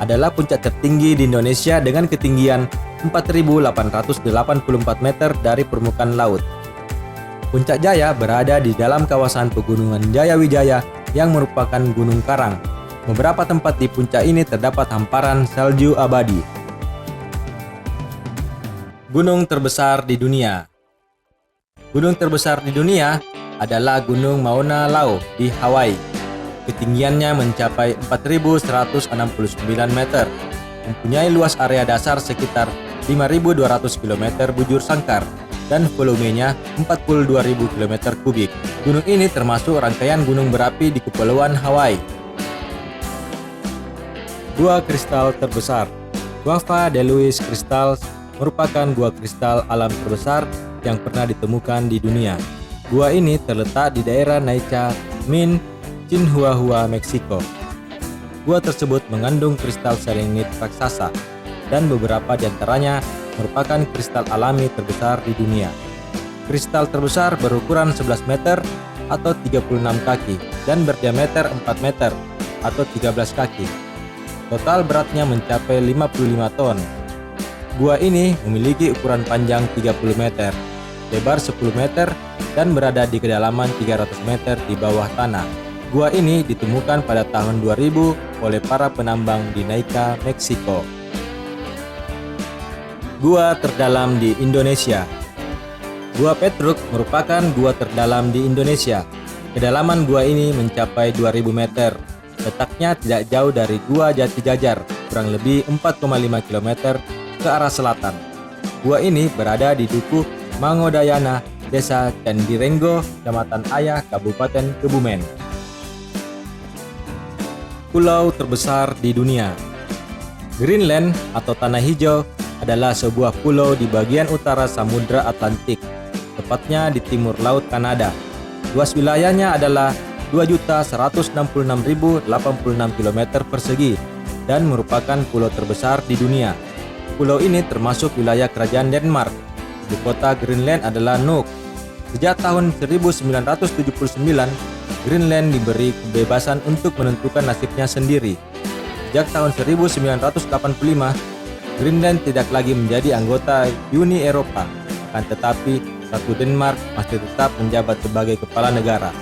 Adalah puncak tertinggi di Indonesia dengan ketinggian 4.884 meter dari permukaan laut. Puncak Jaya berada di dalam kawasan pegunungan Jaya Wijaya yang merupakan gunung karang. Beberapa tempat di puncak ini terdapat hamparan salju abadi. Gunung terbesar di dunia. Gunung terbesar di dunia adalah Gunung Mauna Loa di Hawaii. Ketinggiannya mencapai 4.169 meter, mempunyai luas area dasar sekitar 5.200 km bujur sangkar, dan volumenya 42.000 km kubik. Gunung ini termasuk rangkaian gunung berapi di Kepulauan Hawaii. Gua kristal terbesar. Guava de Luz Crystals merupakan gua kristal alam terbesar yang pernah ditemukan di dunia. Gua ini terletak di daerah Naicha, Min, Chihuahua, Meksiko. Gua tersebut mengandung kristal selenit raksasa, dan beberapa di antaranya merupakan kristal alami terbesar di dunia. Kristal terbesar berukuran 11 meter atau 36 kaki dan berdiameter 4 meter. atau 13 kaki. Total beratnya mencapai 55 ton. Gua ini memiliki ukuran panjang 30 meter, lebar 10 meter, dan berada di kedalaman 300 meter di bawah tanah. Gua ini ditemukan pada tahun 2000 oleh para penambang di Naica, Meksiko. Gua terdalam di Indonesia. Gua Petruk merupakan gua terdalam di Indonesia. Kedalaman gua ini mencapai 2000 meter. Letaknya tidak jauh dari Gua Jati Jajar, kurang lebih 4,5 km ke arah selatan. Gua ini berada di Dukuh Mangodayana, Desa Candirenggo, Kecamatan Ayah, Kabupaten Kebumen. Pulau terbesar di dunia. Greenland atau Tanah Hijau adalah sebuah pulau di bagian utara Samudra Atlantik, tepatnya di timur Laut Kanada. Luas wilayahnya adalah 2.166.086 km persegi dan merupakan pulau terbesar di dunia. Pulau ini termasuk wilayah kerajaan Denmark. Ibu kota Greenland adalah Nuuk. Sejak tahun 1979, Greenland diberi kebebasan untuk menentukan nasibnya sendiri. Sejak tahun 1985, Greenland tidak lagi menjadi anggota Uni Eropa, akan tetapi Ratu Denmark masih tetap menjabat sebagai kepala negara.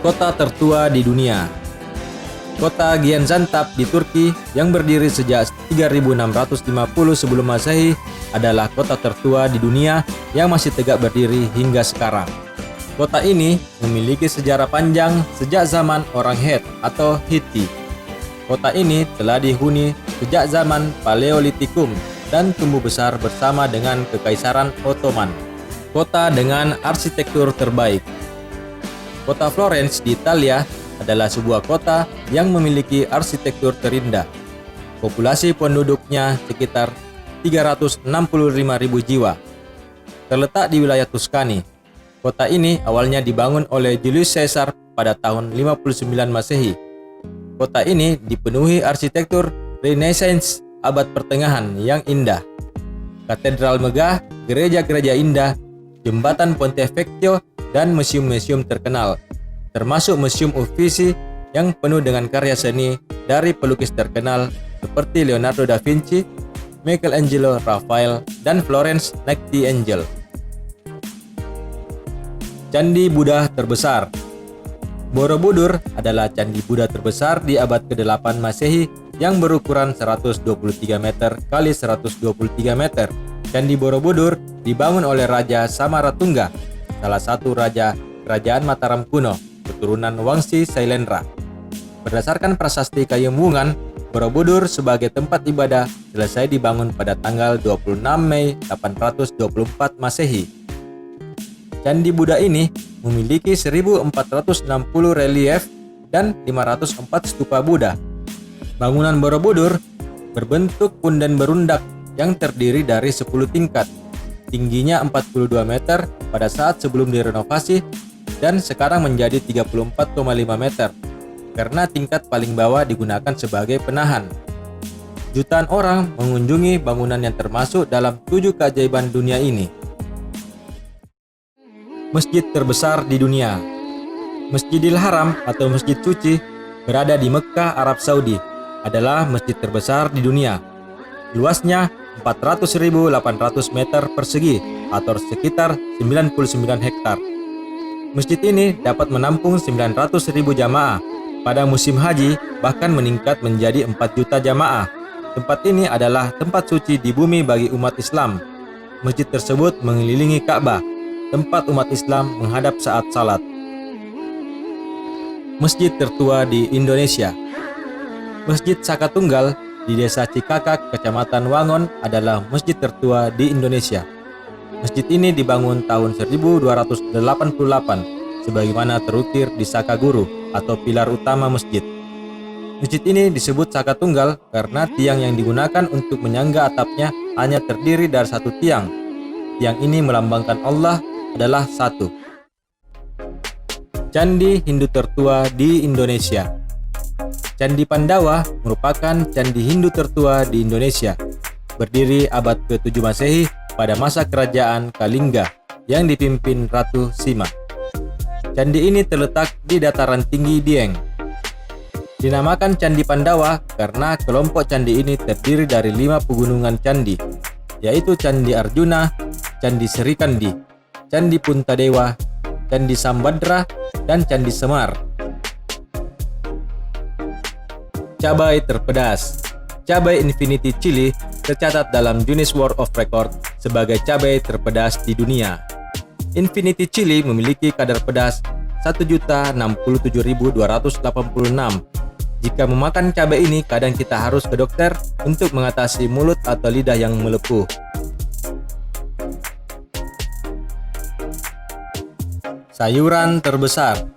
Kota tertua di dunia. Kota Gaziantep di Turki yang berdiri sejak 3650 sebelum Masehi adalah kota tertua di dunia yang masih tegak berdiri hingga sekarang. Kota ini memiliki sejarah panjang sejak zaman orang Het atau Hiti. Kota ini telah dihuni sejak zaman Paleolitikum dan tumbuh besar bersama dengan Kekaisaran Ottoman. Kota dengan arsitektur terbaik. Kota Florence di Italia adalah sebuah kota yang memiliki arsitektur terindah. Populasi penduduknya sekitar 365.000 jiwa. Terletak di wilayah Tuscany. Kota ini awalnya dibangun oleh Julius Caesar pada tahun 59 Masehi. Kota ini dipenuhi arsitektur Renaissance abad pertengahan yang indah. Katedral megah, gereja-gereja indah, jembatan Ponte Vecchio, dan museum-museum terkenal, termasuk Museum Uffizi yang penuh dengan karya seni dari pelukis terkenal seperti Leonardo da Vinci, Michelangelo, Raphael, dan Florence Nightingale. Candi Buddha terbesar. Borobudur adalah candi Buddha terbesar di abad ke-8 Masehi yang berukuran 123 meter kali 123 meter. Candi Borobudur dibangun oleh Raja Samaratungga, salah satu raja kerajaan Mataram kuno, keturunan Wangsi Sailendra. Berdasarkan prasasti Kayembungan, Borobudur sebagai tempat ibadah selesai dibangun pada tanggal 26 Mei 824 Masehi. Candi Buddha ini memiliki 1460 relief dan 504 stupa Buddha. Bangunan Borobudur berbentuk punden berundak yang terdiri dari 10 tingkat. Tingginya 42 meter pada saat sebelum direnovasi dan sekarang menjadi 34,5 meter karena tingkat paling bawah digunakan sebagai penahan. Jutaan orang mengunjungi bangunan yang termasuk dalam 7 keajaiban dunia ini. Masjid terbesar di dunia. Masjidil Haram atau Masjid Suci berada di Mekkah, Arab Saudi, adalah masjid terbesar di dunia. Luasnya 400.800 meter persegi atau sekitar 99 hektar. Masjid ini dapat menampung 900.000 jamaah. Pada musim haji bahkan meningkat menjadi 4 juta jamaah. Tempat ini adalah tempat suci di bumi bagi umat Islam. Masjid tersebut mengelilingi Ka'bah, tempat umat Islam menghadap saat salat. Masjid tertua di Indonesia. Masjid Saka Tunggal di Desa Cikakak, Kecamatan Wangon adalah masjid tertua di Indonesia. Masjid ini dibangun tahun 1288 sebagaimana terukir di Saka Guru atau pilar utama masjid. Masjid ini disebut Saka Tunggal karena tiang yang digunakan untuk menyangga atapnya hanya terdiri dari satu tiang. Tiang ini melambangkan Allah adalah satu. Candi Hindu tertua di Indonesia. Candi Pandawa merupakan candi Hindu tertua di Indonesia. Berdiri abad ke-7 Masehi pada masa kerajaan Kalingga yang dipimpin Ratu Sima. Candi ini terletak di dataran tinggi Dieng. Dinamakan Candi Pandawa karena kelompok candi ini terdiri dari 5 pegunungan candi, yaitu Candi Arjuna, Candi Serikandi, Candi Puntadewa, Candi Sambadra, dan Candi Semar. Cabai terpedas. Cabai Infinity Chili tercatat dalam Guinness World of Record sebagai cabai terpedas di dunia. Infinity Chili memiliki kadar pedas 1.067.286. Jika memakan cabai ini, kadang kita harus ke dokter untuk mengatasi mulut atau lidah yang melepuh. Sayuran terbesar.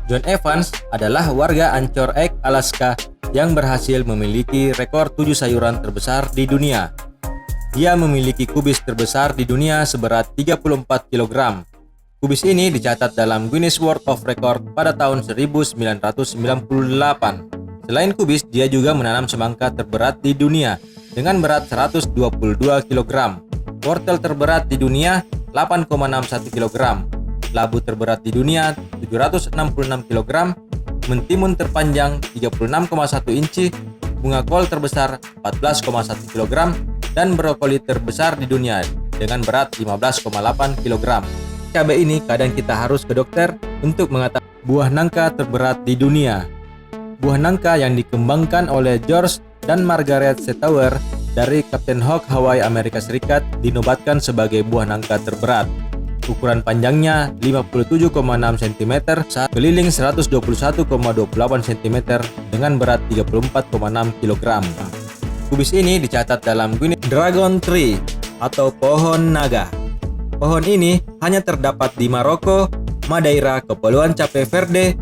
John Evans adalah warga Anchor Egg, Alaska yang berhasil memiliki rekor 7 sayuran terbesar di dunia. Dia memiliki kubis terbesar di dunia seberat 34 kg. Kubis ini dicatat dalam Guinness World of Record pada tahun 1998. Selain kubis, dia juga menanam semangka terberat di dunia dengan berat 122 kg. Wortel terberat di dunia 8,61 kg. Labu terberat di dunia 766 kg. Mentimun terpanjang 36,1 inci, bunga kol terbesar 14,1 kg, dan brokoli terbesar di dunia dengan berat 15,8 kg. Cabai ini kadang kita harus ke dokter untuk mengatasi. Buah nangka terberat di dunia. Buah nangka yang dikembangkan oleh George dan Margaret Setower dari Captain Hawk, Hawaii, Amerika Serikat dinobatkan sebagai buah nangka terberat. Ukuran panjangnya 57,6 cm, keliling 121,28 cm dengan berat 34,6 kg. Kubis ini dicatat dalam Guinness Dragon Tree atau pohon naga. Pohon ini hanya terdapat di Maroko, Madeira, Kepulauan Cape Verde,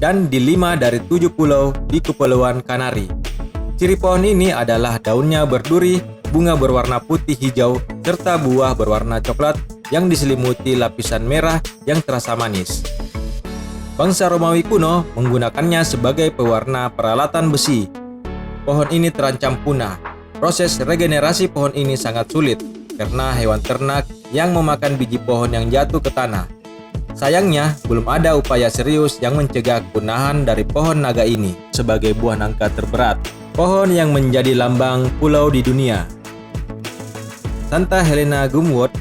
dan di 5 dari 7 pulau di Kepulauan Kanari. Ciri pohon ini adalah daunnya berduri, bunga berwarna putih hijau, serta buah berwarna coklat yang diselimuti lapisan merah yang terasa manis. Bangsa Romawi kuno menggunakannya sebagai pewarna peralatan besi. Pohon ini terancam punah. Proses regenerasi pohon ini sangat sulit karena hewan ternak yang memakan biji pohon yang jatuh ke tanah. Sayangnya, belum ada upaya serius yang mencegah kepunahan dari pohon naga ini sebagai buah nangka terberat. Pohon yang menjadi lambang pulau di dunia. Santa Helena Gumwood.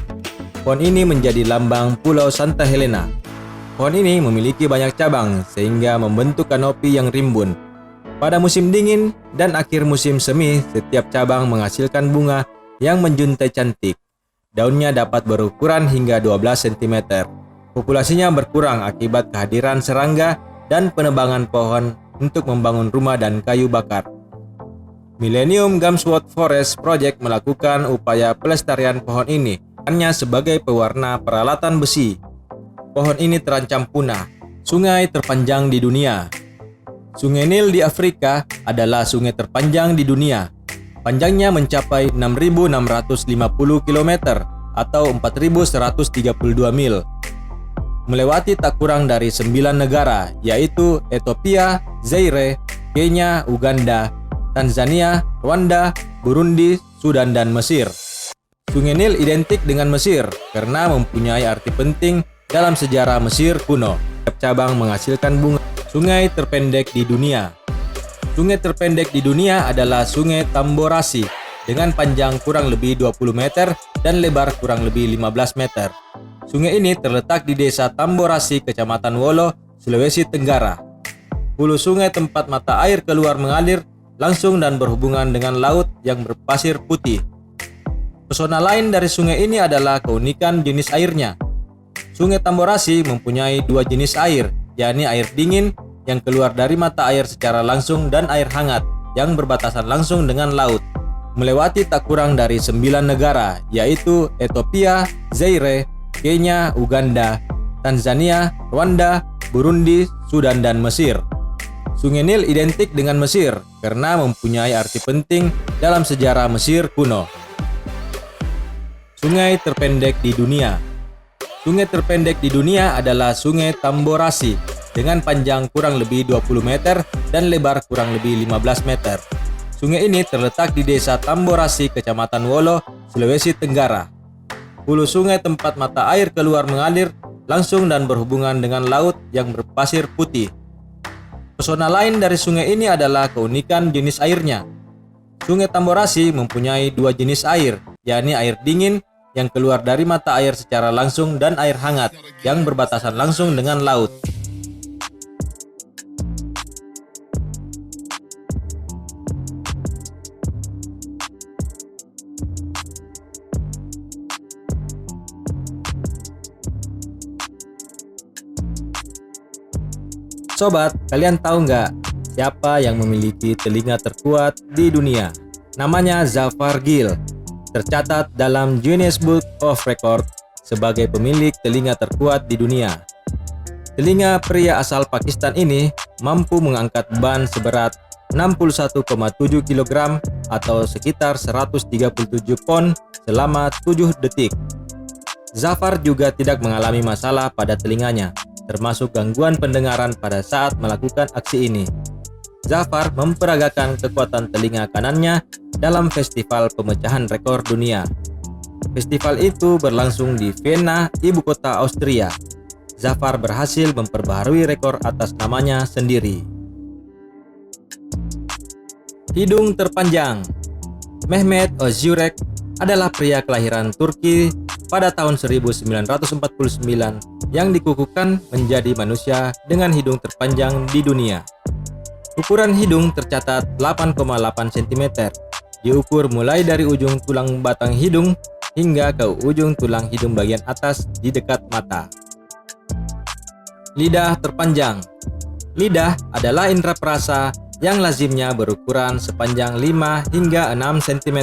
Pohon ini menjadi lambang Pulau Santa Helena. Pohon ini memiliki banyak cabang sehingga membentuk kanopi yang rimbun. Pada musim dingin dan akhir musim semi, setiap cabang menghasilkan bunga yang menjuntai cantik. Daunnya dapat berukuran hingga 12 cm. Populasinya berkurang akibat kehadiran serangga dan penebangan pohon untuk membangun rumah dan kayu bakar. Millennium Gumswood Forest Project melakukan upaya pelestarian pohon ini hanya sebagai pewarna peralatan besi. Pohon ini terancam punah. Sungai terpanjang di dunia. Sungai Nil di Afrika adalah sungai terpanjang di dunia. Panjangnya mencapai 6.650 km atau 4.132 mil. Melewati tak kurang dari 9 negara, yaitu Ethiopia, Zaire, Kenya, Uganda, Tanzania, Rwanda, Burundi, Sudan, dan Mesir. Sungai Nil identik dengan Mesir karena mempunyai arti penting dalam sejarah Mesir kuno. Setiap cabang menghasilkan bunga. Sungai terpendek di dunia. Sungai terpendek di dunia adalah Sungai Tamborasi dengan panjang kurang lebih 20 meter dan lebar kurang lebih 15 meter. Sungai ini terletak di Desa Tamborasi, Kecamatan Wolo, Sulawesi Tenggara. Hulu sungai tempat mata air keluar mengalir langsung dan berhubungan dengan laut yang berpasir putih. Pesona lain dari sungai ini adalah keunikan jenis airnya. Sungai Tamborasi mempunyai 2 jenis air, yakni air dingin yang keluar dari mata air secara langsung dan air hangat yang berbatasan langsung dengan laut. Melewati tak kurang dari 9 negara, yaitu Ethiopia, Zaire, Kenya, Uganda, Tanzania, Rwanda, Burundi, Sudan, dan Mesir. Sungai Nil identik dengan Mesir karena mempunyai arti penting dalam sejarah Mesir kuno. Sungai terpendek di dunia. Sungai terpendek di dunia adalah Sungai Tamborasi dengan panjang kurang lebih 20 meter dan lebar kurang lebih 15 meter. Sungai ini terletak di Desa Tamborasi, Kecamatan Wolo, Sulawesi Tenggara. Hulu sungai tempat mata air keluar mengalir langsung dan berhubungan dengan laut yang berpasir putih. Pesona lain dari sungai ini adalah keunikan jenis airnya. Sungai Tamborasi mempunyai dua jenis air, yakni air dingin yang keluar dari mata air secara langsung dan air hangat yang berbatasan langsung dengan laut. Sobat, kalian tahu nggak siapa yang memiliki telinga terkuat di dunia? Namanya Zafar Gill, tercatat dalam Guinness Book of Record sebagai pemilik telinga terkuat di dunia. Telinga pria asal Pakistan ini mampu mengangkat beban seberat 61,7 kg atau sekitar 137 pon selama 7 detik. Zafar juga tidak mengalami masalah pada telinganya, termasuk gangguan pendengaran pada saat melakukan aksi ini. Zafar memperagakan kekuatan telinga kanannya dalam festival pemecahan rekor dunia. Festival itu berlangsung di Vienna, ibu kota Austria. Zafar berhasil memperbaharui rekor atas namanya sendiri. Hidung terpanjang. Mehmet Özürek adalah pria kelahiran Turki pada tahun 1949 yang dikukuhkan menjadi manusia dengan hidung terpanjang di dunia. Ukuran hidung tercatat 8,8 cm, diukur mulai dari ujung tulang batang hidung hingga ke ujung tulang hidung bagian atas di dekat mata. Lidah terpanjang. Lidah adalah indera perasa yang lazimnya berukuran sepanjang 5 hingga 6 cm.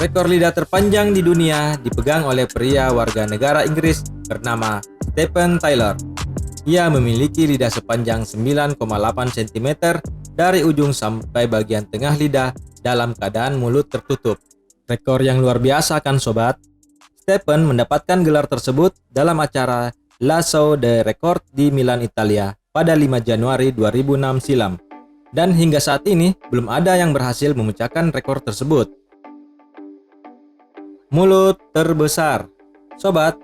Rekor lidah terpanjang di dunia dipegang oleh pria warga negara Inggris bernama Stephen Taylor. Ia memiliki lidah sepanjang 9,8 cm dari ujung sampai bagian tengah lidah dalam keadaan mulut tertutup. Rekor yang luar biasa kan sobat? Stephen mendapatkan gelar tersebut dalam acara La Show de Record di Milan, Italia pada 5 Januari 2006 silam. Dan hingga saat ini belum ada yang berhasil memecahkan rekor tersebut. Mulut terbesar. Sobat,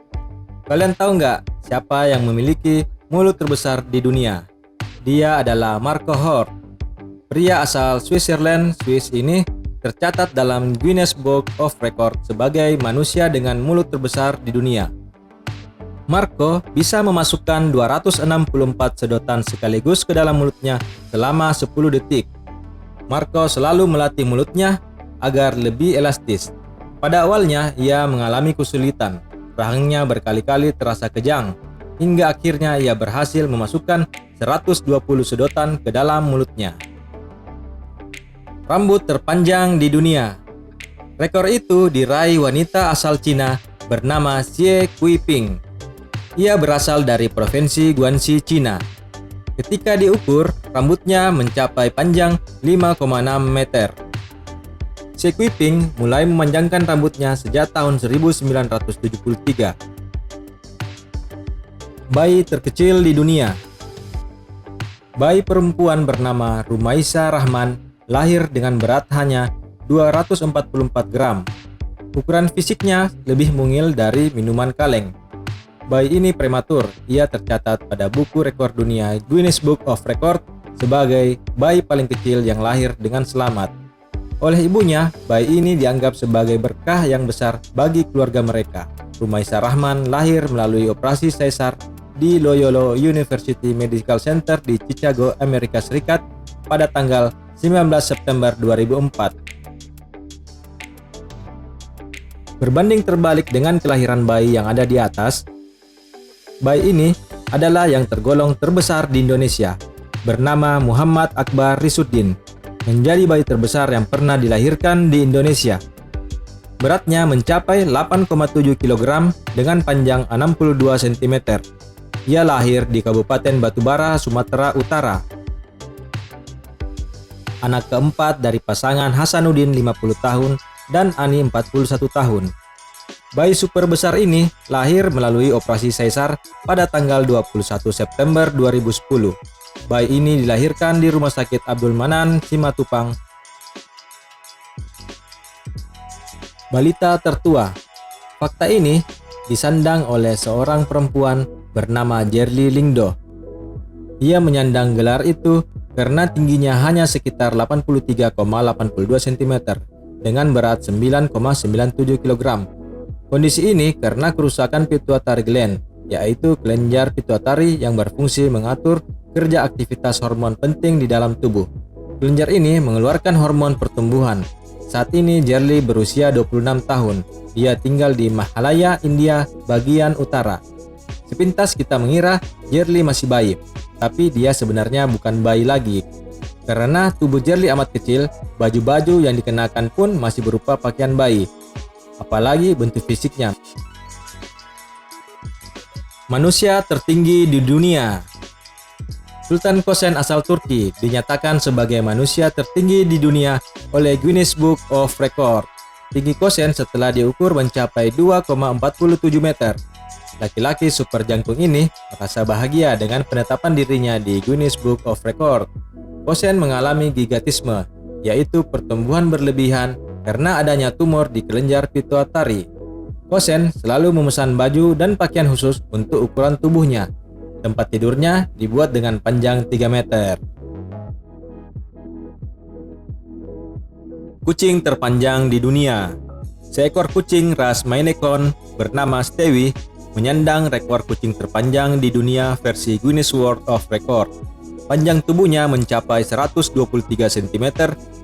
kalian tahu nggak siapa yang memiliki mulut terbesar di dunia? Dia adalah Marco Hort. Pria asal Switzerland, Swiss ini tercatat dalam Guinness Book of Record sebagai manusia dengan mulut terbesar di dunia. Marco bisa memasukkan 264 sedotan sekaligus ke dalam mulutnya selama 10 detik. Marco selalu melatih mulutnya agar lebih elastis. Pada awalnya, ia mengalami kesulitan. Rahangnya berkali-kali terasa kejang, hingga akhirnya ia berhasil memasukkan 120 sedotan ke dalam mulutnya. Rambut terpanjang di dunia. Rekor itu diraih wanita asal Cina bernama Xie Kuiping. Ia berasal dari provinsi Guangxi, Cina. Ketika diukur, rambutnya mencapai panjang 5,6 meter. Xie Kuiping mulai memanjangkan rambutnya sejak tahun 1973. Bayi terkecil di dunia. Bayi perempuan bernama Rumaisa Rahman lahir dengan berat hanya 244 gram. Ukuran fisiknya lebih mungil dari minuman kaleng. Bayi ini prematur. Ia tercatat pada buku rekor dunia Guinness Book of Record sebagai bayi paling kecil yang lahir dengan selamat. Oleh ibunya, bayi ini dianggap sebagai berkah yang besar bagi keluarga mereka. Rumaisa Rahman lahir melalui operasi sesar di Loyola University Medical Center di Chicago, Amerika Serikat pada tanggal 19 September 2004. Berbanding terbalik dengan kelahiran bayi yang ada di atas, bayi ini adalah yang tergolong terbesar di Indonesia, bernama Muhammad Akbar Risuddin, menjadi bayi terbesar yang pernah dilahirkan di Indonesia. Beratnya mencapai 8,7 kg dengan panjang 62 cm. Ia lahir di Kabupaten Batubara, Sumatera Utara. Anak keempat dari pasangan Hasanuddin 50 tahun dan Ani 41 tahun. Bayi super besar ini lahir melalui operasi sesar pada tanggal 21 September 2010. Bayi ini dilahirkan di Rumah Sakit Abdul Manan, Simatupang. Balita tertua. Fakta ini disandang oleh seorang perempuan bernama Jerly Lingdo. Ia menyandang gelar itu karena tingginya hanya sekitar 83,82 cm dengan berat 9,97 kg. Kondisi ini karena kerusakan pituitary gland, yaitu kelenjar pituitari yang berfungsi mengatur kerja aktivitas hormon penting di dalam tubuh. Kelenjar ini mengeluarkan hormon pertumbuhan. Saat ini Jerly berusia 26 tahun. Dia tinggal di Meghalaya, India, bagian utara. Sepintas kita mengira Jerly masih bayi, tapi dia sebenarnya bukan bayi lagi. Karena tubuh Jerly amat kecil, baju-baju yang dikenakan pun masih berupa pakaian bayi. Apalagi bentuk fisiknya. Manusia tertinggi di dunia. Sultan Kosen asal Turki dinyatakan sebagai manusia tertinggi di dunia oleh Guinness Book of Record. Tinggi Kosen setelah diukur mencapai 2,47 meter. Laki-laki super jangkung ini merasa bahagia dengan penetapan dirinya di Guinness Book of Record. Kosen mengalami gigantisme, yaitu pertumbuhan berlebihan karena adanya tumor di kelenjar pituitari. Kosen selalu memesan baju dan pakaian khusus untuk ukuran tubuhnya. Tempat tidurnya dibuat dengan panjang 3 meter. Kucing terpanjang di dunia. Seekor kucing ras Maine Coon bernama Stewie menyandang rekor kucing terpanjang di dunia versi Guinness World of Record. Panjang tubuhnya mencapai 123 cm,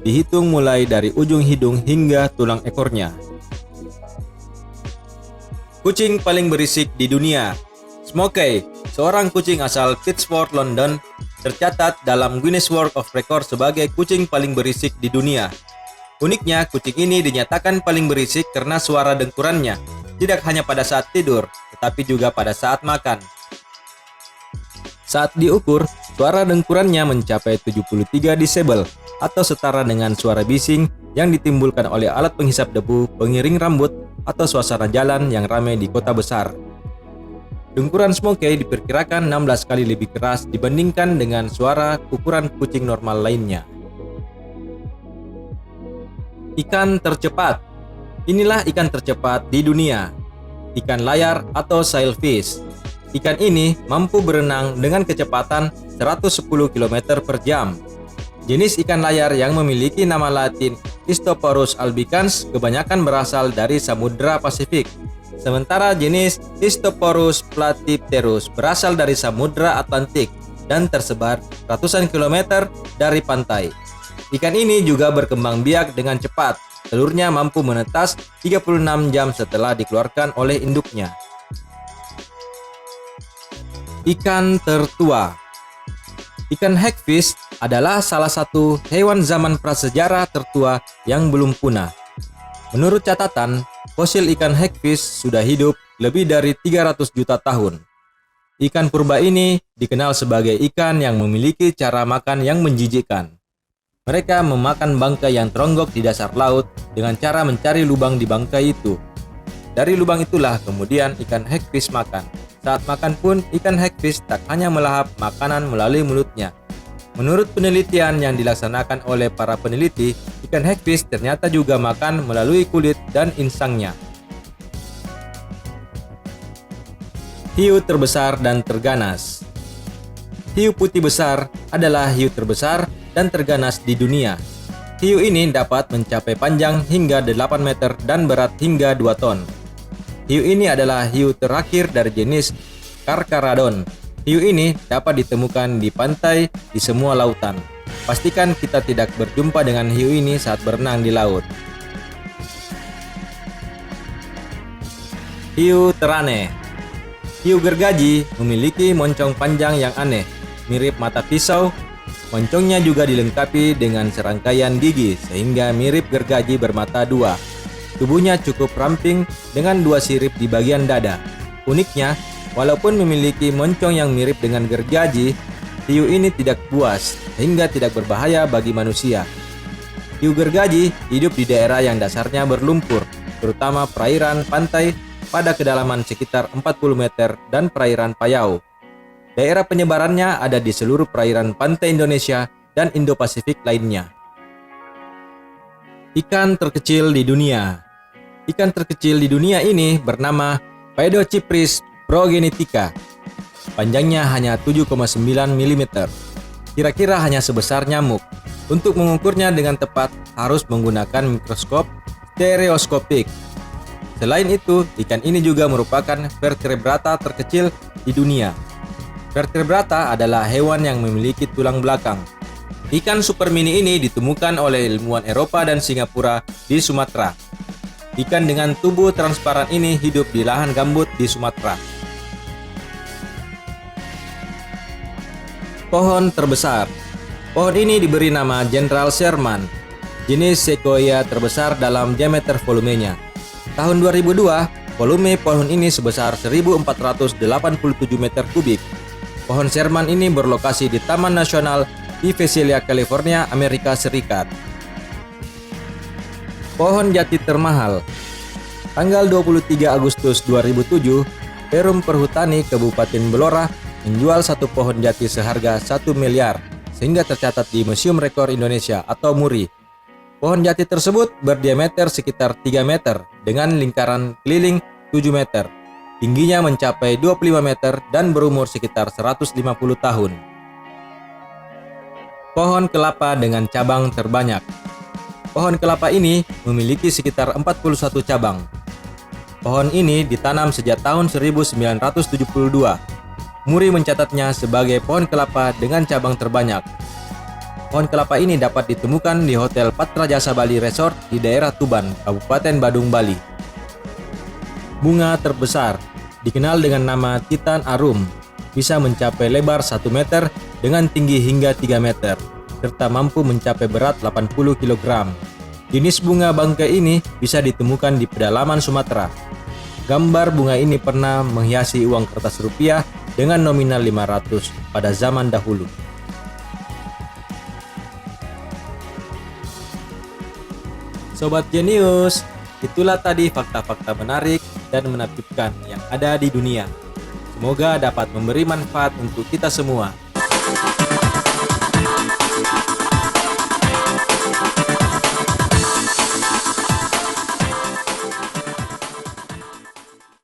dihitung mulai dari ujung hidung hingga tulang ekornya. Kucing paling berisik di dunia. Smokey, seorang kucing asal Pittsford, London, tercatat dalam Guinness World of Record sebagai kucing paling berisik di dunia. Uniknya, kucing ini dinyatakan paling berisik karena suara dengkurannya, tidak hanya pada saat tidur, tetapi juga pada saat makan. Saat diukur, suara dengkurannya mencapai 73 desibel, atau setara dengan suara bising yang ditimbulkan oleh alat penghisap debu, pengiring rambut, atau suasana jalan yang ramai di kota besar. Dengkuran Smokey diperkirakan 16 kali lebih keras dibandingkan dengan suara ukuran kucing normal lainnya. Ikan tercepat. Inilah ikan tercepat di dunia. Ikan layar atau sailfish. Ikan ini mampu berenang dengan kecepatan 110 km per jam. Jenis ikan layar yang memiliki nama latin Histoporus albicans kebanyakan berasal dari Samudra Pasifik. Sementara jenis Histoporus platypterus berasal dari Samudra Atlantik dan tersebar ratusan kilometer dari pantai. Ikan ini juga berkembang biak dengan cepat. Telurnya mampu menetas 36 jam setelah dikeluarkan oleh induknya. Ikan tertua. Ikan hagfish adalah salah satu hewan zaman prasejarah tertua yang belum punah. Menurut catatan, fosil ikan hagfish sudah hidup lebih dari 300 juta tahun. Ikan purba ini dikenal sebagai ikan yang memiliki cara makan yang menjijikkan. Mereka memakan bangkai yang teronggok di dasar laut dengan cara mencari lubang di bangkai itu. Dari lubang itulah kemudian ikan hagfish makan. Saat makan pun, ikan hagfish tak hanya melahap makanan melalui mulutnya. Menurut penelitian yang dilaksanakan oleh para peneliti, ikan hagfish ternyata juga makan melalui kulit dan insangnya. Hiu terbesar dan terganas. Hiu putih besar adalah hiu terbesar dan terganas di dunia. Hiu ini dapat mencapai panjang hingga 8 meter dan berat hingga 2 ton. Hiu ini adalah hiu terakhir dari jenis Carcharodon. Hiu ini dapat ditemukan di pantai di semua lautan. Pastikan kita tidak berjumpa dengan hiu ini saat berenang di laut. Hiu terane. Hiu gergaji memiliki moncong panjang yang aneh, mirip mata pisau. Moncongnya juga dilengkapi dengan serangkaian gigi sehingga mirip gergaji bermata dua. Tubuhnya cukup ramping dengan 2 sirip di bagian dada. Uniknya, walaupun memiliki moncong yang mirip dengan gergaji, hiu ini tidak buas sehingga tidak berbahaya bagi manusia. Hiu gergaji hidup di daerah yang dasarnya berlumpur, terutama perairan pantai pada kedalaman sekitar 40 meter dan perairan payau. Daerah penyebarannya ada di seluruh perairan pantai Indonesia dan Indo-Pasifik lainnya. Ikan terkecil di dunia. Ikan terkecil di dunia ini bernama Phaedocypris progenetica. Panjangnya hanya 7,9 mm. Kira-kira hanya sebesar nyamuk. Untuk mengukurnya dengan tepat harus menggunakan mikroskop stereoskopik. Selain itu, ikan ini juga merupakan vertebrata terkecil di dunia. Vertebrata adalah hewan yang memiliki tulang belakang. Ikan super mini ini ditemukan oleh ilmuwan Eropa dan Singapura di Sumatera. Ikan dengan tubuh transparan ini hidup di lahan gambut di Sumatera. Pohon terbesar. Pohon ini diberi nama General Sherman, jenis sequoia terbesar dalam diameter volumenya. Tahun 2002, volume pohon ini sebesar 1.487 meter kubik. Pohon Sherman ini berlokasi di Taman Nasional di Visalia, California, Amerika Serikat. Pohon jati termahal. Tanggal 23 Agustus 2007, Perum Perhutani Kabupaten Blora menjual satu pohon jati seharga 1 miliar, sehingga tercatat di Museum Rekor Indonesia atau MURI. Pohon jati tersebut berdiameter sekitar 3 meter dengan lingkaran keliling 7 meter. Tingginya mencapai 25 meter dan berumur sekitar 150 tahun. Pohon kelapa dengan cabang terbanyak. Pohon kelapa ini memiliki sekitar 41 cabang. Pohon ini ditanam sejak tahun 1972. MURI mencatatnya sebagai pohon kelapa dengan cabang terbanyak. Pohon kelapa ini dapat ditemukan di Hotel Patra Jasa Bali Resort di daerah Tuban, Kabupaten Badung, Bali. Bunga terbesar, dikenal dengan nama Titan Arum, bisa mencapai lebar 1 meter dengan tinggi hingga 3 meter, serta mampu mencapai berat 80 kg. Jenis bunga bangkai ini bisa ditemukan di pedalaman Sumatera. Gambar bunga ini pernah menghiasi uang kertas rupiah dengan nominal 500 pada zaman dahulu. Sobat Jenius, itulah tadi fakta-fakta menarik dan menakjubkan yang ada di dunia. Semoga dapat memberi manfaat untuk kita semua.